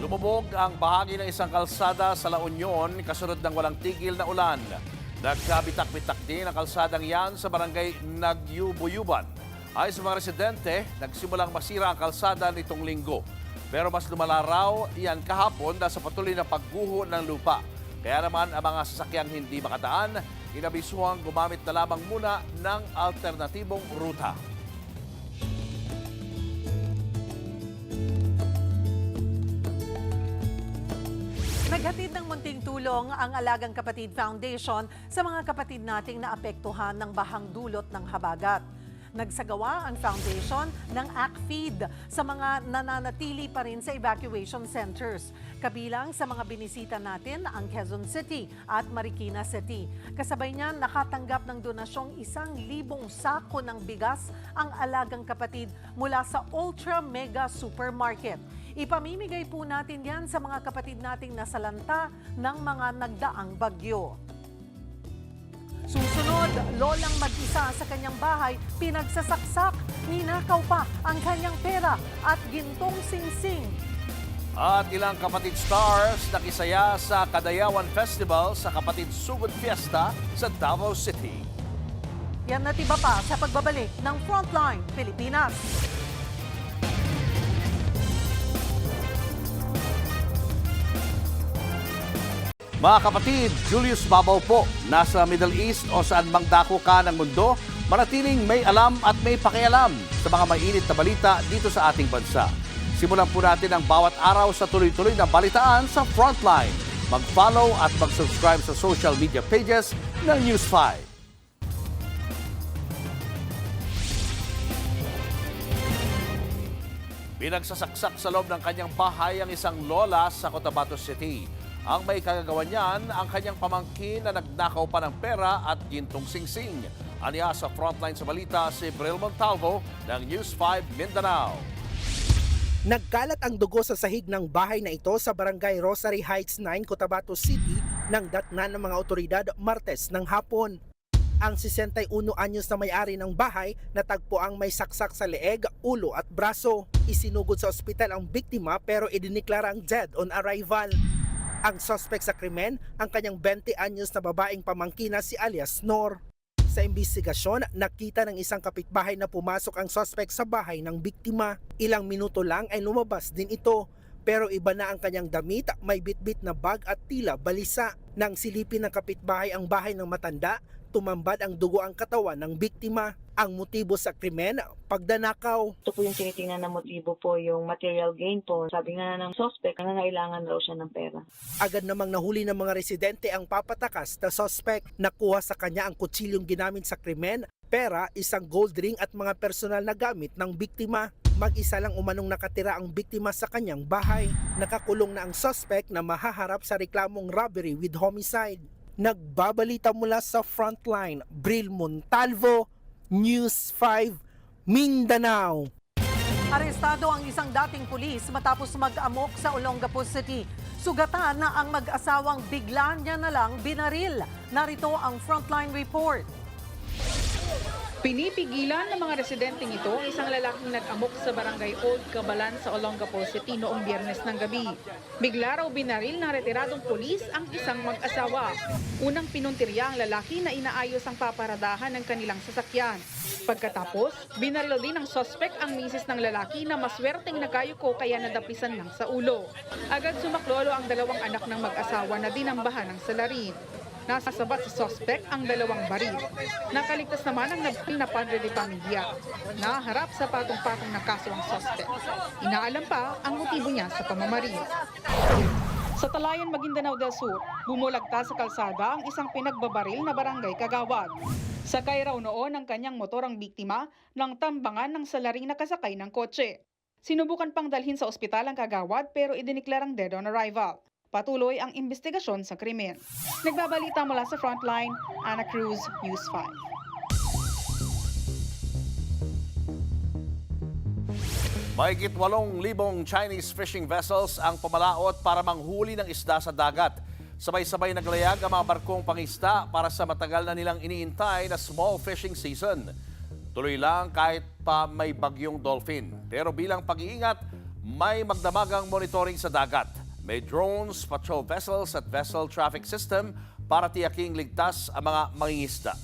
[SPEAKER 8] Lumubog ang bahagi ng isang kalsada sa La Union kasunod ng walang tigil na ulan. Nagkabitak-bitak din ang kalsadang yan sa barangay Nagyubo-Yuban. Ayon sa mga residente, nagsimulang masira ang kalsada nitong linggo. Pero mas lumala raw yan kahapon dahil sa patuloy na pagguho ng lupa. Kaya naman ang mga sasakyang hindi makadaan, inabisuhang gumamit na lamang muna ng alternatibong ruta.
[SPEAKER 7] Naghatid ng munting tulong ang Alagang Kapatid Foundation sa mga kapatid nating naapektuhan ng bahang dulot ng habagat. Nagsagawa ang foundation ng ACFeed sa mga nananatili pa rin sa evacuation centers. Kabilang sa mga binisita natin ang Quezon City at Marikina City. Kasabay niyan, nakatanggap ng donasyong 1,000 sako ng bigas ang Alagang Kapatid mula sa Ultra Mega Supermarket. Ipamimigay po natin yan sa mga kapatid nating nasalanta ng mga nagdaang bagyo. Susunod, lolang mag-isa sa kanyang bahay, pinagsasaksak, ninakaw pa ang kanyang pera at gintong singsing.
[SPEAKER 8] At ilang kapatid stars nakisaya sa Kadayawan Festival sa Kapatid Sugod Fiesta sa Davao City.
[SPEAKER 7] Yan at iba pa sa pagbabalik ng Frontline Pilipinas.
[SPEAKER 8] Mga kapatid, Julius Babaw po, nasa Middle East o saan mang dako ka ng mundo, manatiling may alam at may pakialam sa mga mainit na balita dito sa ating bansa. Simulan po natin ang bawat araw sa tuloy-tuloy na balitaan sa Frontline. Mag-follow at mag-subscribe sa social media pages ng News 5. Pinagsasaksak sa loob ng kanyang bahay ang isang lola sa Cotabato City. Ang may kagagawa niyan, ang kanyang pamangkin na nagnakaw pa ng pera at gintong singsing. Aniya sa Frontline sa balita si Bril Montalvo ng News 5 Mindanao.
[SPEAKER 6] Nagkalat ang dugo sa sahig ng bahay na ito sa Barangay Rosary Heights 9, Cotabato City nang datnan ng mga otoridad Martes ng hapon. Ang 61 anyos na may-ari ng bahay natagpo ang may saksak sa leeg, ulo at braso. Isinugod sa ospital ang biktima pero idiniklara ang dead on arrival. Ang suspect sa krimen, ang kanyang 20 anyos na babaeng pamangkina si alias Nor. Sa imbestigasyon, nakita ng isang kapitbahay na pumasok ang suspect sa bahay ng biktima. Ilang minuto lang ay lumabas din ito. Pero iba na ang kanyang damit, may bitbit na bag at tila balisa. Nang silipin ng kapitbahay ang bahay ng matanda, tumambad ang dugo ang katawan ng biktima. Ang motibo sa krimen, pagdanakaw.
[SPEAKER 9] Ito po yung tinitingnan na motibo po, yung material gain po. Sabi nga ng suspect, nangangailangan raw siya ng pera.
[SPEAKER 6] Agad namang nahuli ng mga residente ang papatakas na suspect. Nakuha sa kanya ang kutsilyong ginamit sa krimen, pera, isang gold ring at mga personal na gamit ng biktima. Mag-isa lang umanong nakatira ang biktima sa kanyang bahay. Nakakulong na ang suspect na mahaharap sa reklamong robbery with homicide. Nagbabalita mula sa Frontline, Bril Montalvo, News 5, Mindanao.
[SPEAKER 7] Arestado ang isang dating pulis matapos mag-amok sa Olongapo City. Sugatan na ang mag-asawang bigla niya na lang binaril. Narito ang Frontline Report.
[SPEAKER 1] Pinipigilan ng mga residenteng ito ang isang lalaking nag-amok sa barangay Old Cabalan sa Olongapo City noong Biyernes ng gabi. Bigla raw binaril ng retiradong pulis ang isang mag-asawa. Unang pinuntirya ang lalaki na inaayos ang paparadahan ng kanilang sasakyan. Pagkatapos, binaril din ng suspect ang misis ng lalaki na maswerteng nagayuko kaya nadapisan lang sa ulo. Agad sumaklolo ang dalawang anak ng mag-asawa na dinambahan ng salarin. Nasasabat sa suspect ang dalawang baril. Nakaligtas naman ang nabil na padre de pamilya. Naharap sa patong-patong na kaso ang suspect. Inaalam pa ang motibo niya sa pamamaril. Sa Talayan, Maguindanao del Sur, bumulagta sa kalsada ang isang pinagbabaril na barangay Kagawad. Sakay raw noon ang kanyang motor ang biktima nang tambangan ng salaring nakasakay ng kotse. Sinubukan pang dalhin sa ospital ang Kagawad pero idiniklarang dead on arrival. Patuloy ang investigasyon sa krimen. Nagbabalita mula sa Frontline, Ana Cruz, News 5.
[SPEAKER 8] Mahigit 8,000 Chinese fishing vessels ang pumalaot para manghuli ng isda sa dagat. Sabay-sabay naglayag ang mga barkong pangisda para sa matagal na nilang iniintay na small fishing season. Tuloy lang kahit pa may bagyong dolphin. Pero bilang pag-iingat, may magdamagang monitoring sa dagat. May drones, patrol vessels at vessel traffic system para tiyaking ligtas ang mga mangingisda.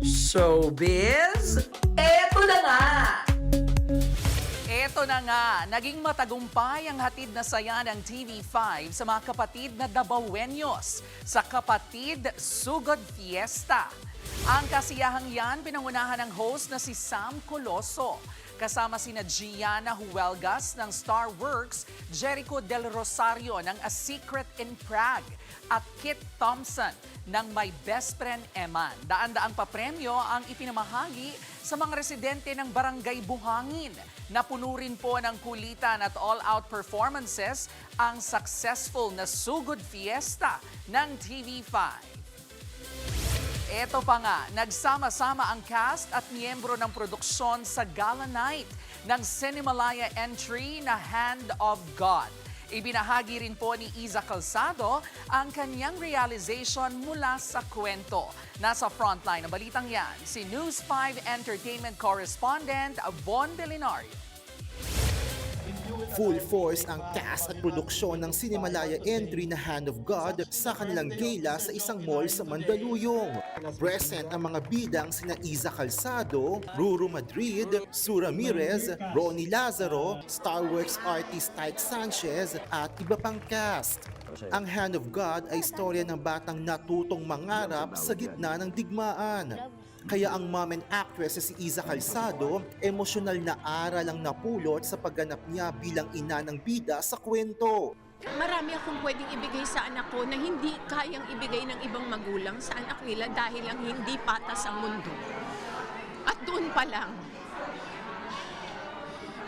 [SPEAKER 22] Showbiz, eto na nga!
[SPEAKER 24] Ito na nga, naging matagumpay ang hatid na saya ng TV5 sa mga kapatid na Dabawenyos sa Kapatid Sugod Fiesta. Ang kasiyahang yan pinangunahan ng host na si Sam Coloso. Kasama sina Gianna Huelgas ng Star Works, Jericho Del Rosario ng A Secret in Prague, at Kit Thompson ng My Best Friend Eman. Daan-daang papremyo ang ipinamahagi sa mga residente ng Barangay Buhangin. Napuno rin po ng kulitan at all-out performances ang successful na Sugod Fiesta ng TV5. Ito pa nga, nagsama-sama ang cast at miyembro ng produksyon sa Gala Night ng Cinemalaya entry na Hand of God. Ibinahagi rin po ni Iza Calzado ang kanyang realization mula sa kwento. Nasa frontline ng balitang yan, si News 5 Entertainment Correspondent Von Delinario.
[SPEAKER 6] Full force ang cast at produksyon ng Cinemalaya entry na Hand of God sa kanilang gala sa isang mall sa Mandaluyong. Present ang mga bidang sina Iza Calzado, Ruru Madrid, Sue Ramirez, Ronnie Lazaro, Star Works artist Tyke Sanchez at iba pang cast. Ang Hand of God ay istorya ng batang natutong mangarap sa gitna ng digmaan. Kaya ang mom and actress na si Iza Calzado, emosyonal na aral ang napulot sa pagganap niya bilang ina ng bida sa kwento.
[SPEAKER 2] Marami akong pwedeng ibigay sa anak ko na hindi kayang ibigay ng ibang magulang sa anak nila dahil lang hindi patas ang mundo. At doon pa lang,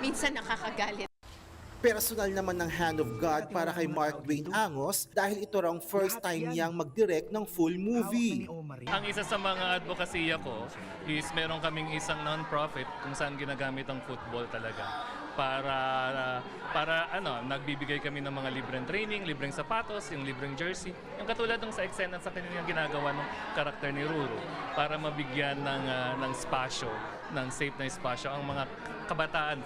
[SPEAKER 2] minsan nakakagalit.
[SPEAKER 6] Personal naman ng Hand of God para kay Mark Dwayne Angos dahil ito raw ang first time niyang mag-direct ng full movie.
[SPEAKER 10] Ang isa sa mga advokasya ko is meron kaming isang non-profit kung saan ginagamit ang football talaga para nagbibigay kami ng mga libreng training, libreng sapatos, yung libreng jersey. Yung katulad ng sa eksena sa kanilang ginagawa ng karakter ni Ruru para mabigyan ng spasyo, ng safe na spasyo ang mga kabataan.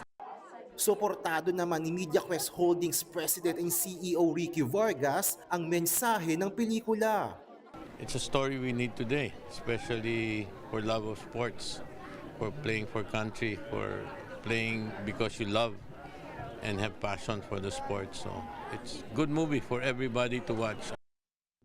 [SPEAKER 6] Suportado naman ni MediaQuest Holdings President and CEO Ricky Vargas ang mensahe ng pelikula.
[SPEAKER 11] It's a story we need today, especially for love of sports, for playing for country, for playing because you love and have passion for the sport. So it's a good movie for everybody to watch.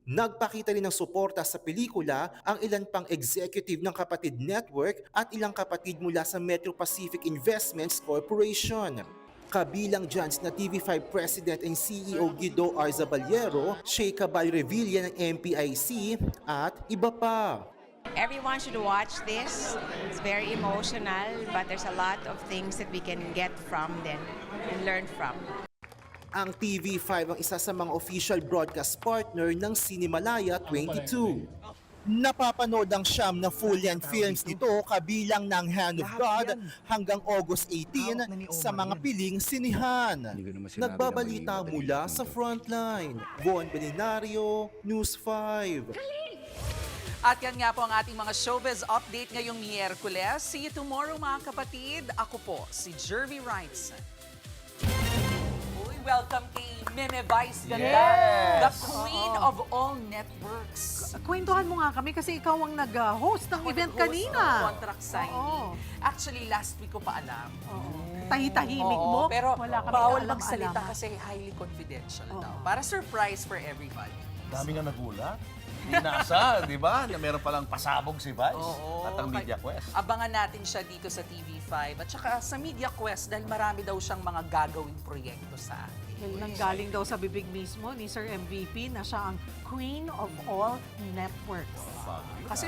[SPEAKER 6] Nagpakita rin ng suporta sa pelikula ang ilan pang executive ng Kapatid Network at ilang kapatid mula sa Metro Pacific Investments Corporation. Kabilang dyan na TV5 President and CEO Guido Arzaballero, Sheikh Cabal Revilla ng MPIC at iba pa.
[SPEAKER 13] Everyone should watch this. It's very emotional, but there's a lot of things that we can get from them and learn from.
[SPEAKER 6] Ang TV5 ang isa sa mga official broadcast partner ng Cinemalaya 22. Napapanood ang siyam na full-length films nito kabilang ng Hand of God hanggang August 18 sa mga piling sinihan. Nagbabalita mula sa Frontline. Von Belinario, News 5.
[SPEAKER 24] At yan nga po ang ating mga showbiz update ngayong Miyerkules. See you tomorrow mga kapatid. Ako po si Jervy Wrightson. Welcome kay Meme Vice Ganda,
[SPEAKER 7] Yes!
[SPEAKER 24] the queen of all networks.
[SPEAKER 7] Kwentuhan mo nga kami kasi ikaw ang nag-host ng event kanina.
[SPEAKER 24] Contract signing. Actually, last week ko pa alam.
[SPEAKER 7] Tahitahimik mo.
[SPEAKER 24] Pero
[SPEAKER 7] wala kami
[SPEAKER 24] bawal
[SPEAKER 7] kaalam-alam.
[SPEAKER 24] magsalita kasi highly confidential daw. Para surprise for everybody.
[SPEAKER 8] Dami nga nagulat. Hindi nasa, di ba? Na meron palang pasabog si Vice
[SPEAKER 24] Oo,
[SPEAKER 8] at ang MediaQuest.
[SPEAKER 24] Abangan natin siya dito sa TV5 at saka sa MediaQuest dahil marami daw siyang mga gagawing proyekto sa atin.
[SPEAKER 7] Nanggaling daw sa bibig mismo ni Sir MVP na siya ang Queen of All Networks.
[SPEAKER 24] Kasi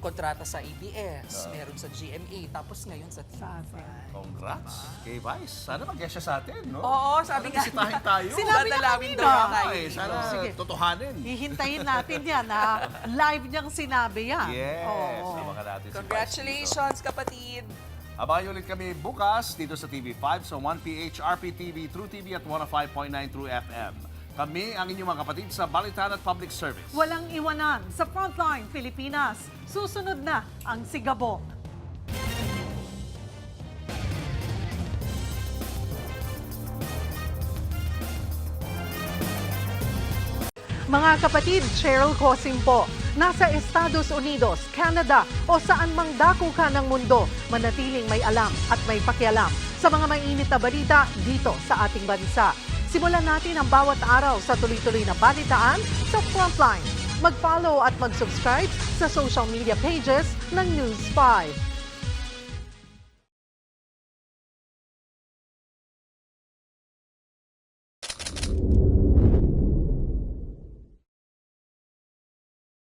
[SPEAKER 24] kontrata sa ABS, meron sa GMA, tapos ngayon sa TV5.
[SPEAKER 8] Congrats kay Vice. Sana mag-guest siya sa atin, no?
[SPEAKER 24] Oo, sabi nga.
[SPEAKER 8] Bisitahin tayo.
[SPEAKER 7] Sinabi niya
[SPEAKER 24] Dadalawin
[SPEAKER 7] kanina.
[SPEAKER 24] daw tayo.
[SPEAKER 8] Sana
[SPEAKER 7] Sige.
[SPEAKER 8] totohanin.
[SPEAKER 7] Hihintayin natin yan na live niyang sinabi yan.
[SPEAKER 8] Yes.
[SPEAKER 7] Oo.
[SPEAKER 8] Abangan natin si Vice
[SPEAKER 24] Congratulations, kapatid!
[SPEAKER 8] dito. Abangan ulit kami bukas dito sa TV5 sa 1PH, RPTV, True TV at 105.9 True FM. Kami ang inyong mga kapatid sa Balitan at Public Service.
[SPEAKER 7] Walang iwanan sa Frontline Pilipinas. Susunod na ang Sigabong. Mga kapatid, Cheryl Cosim po. Nasa Estados Unidos, Canada o saan mang dako ka ng mundo, manatiling may alam at may pakialam sa mga mainit na balita dito sa ating bansa. Simulan natin ang bawat araw sa tuloy-tuloy na balitaan sa Frontline. Mag-follow at mag-subscribe sa social media pages ng News 5.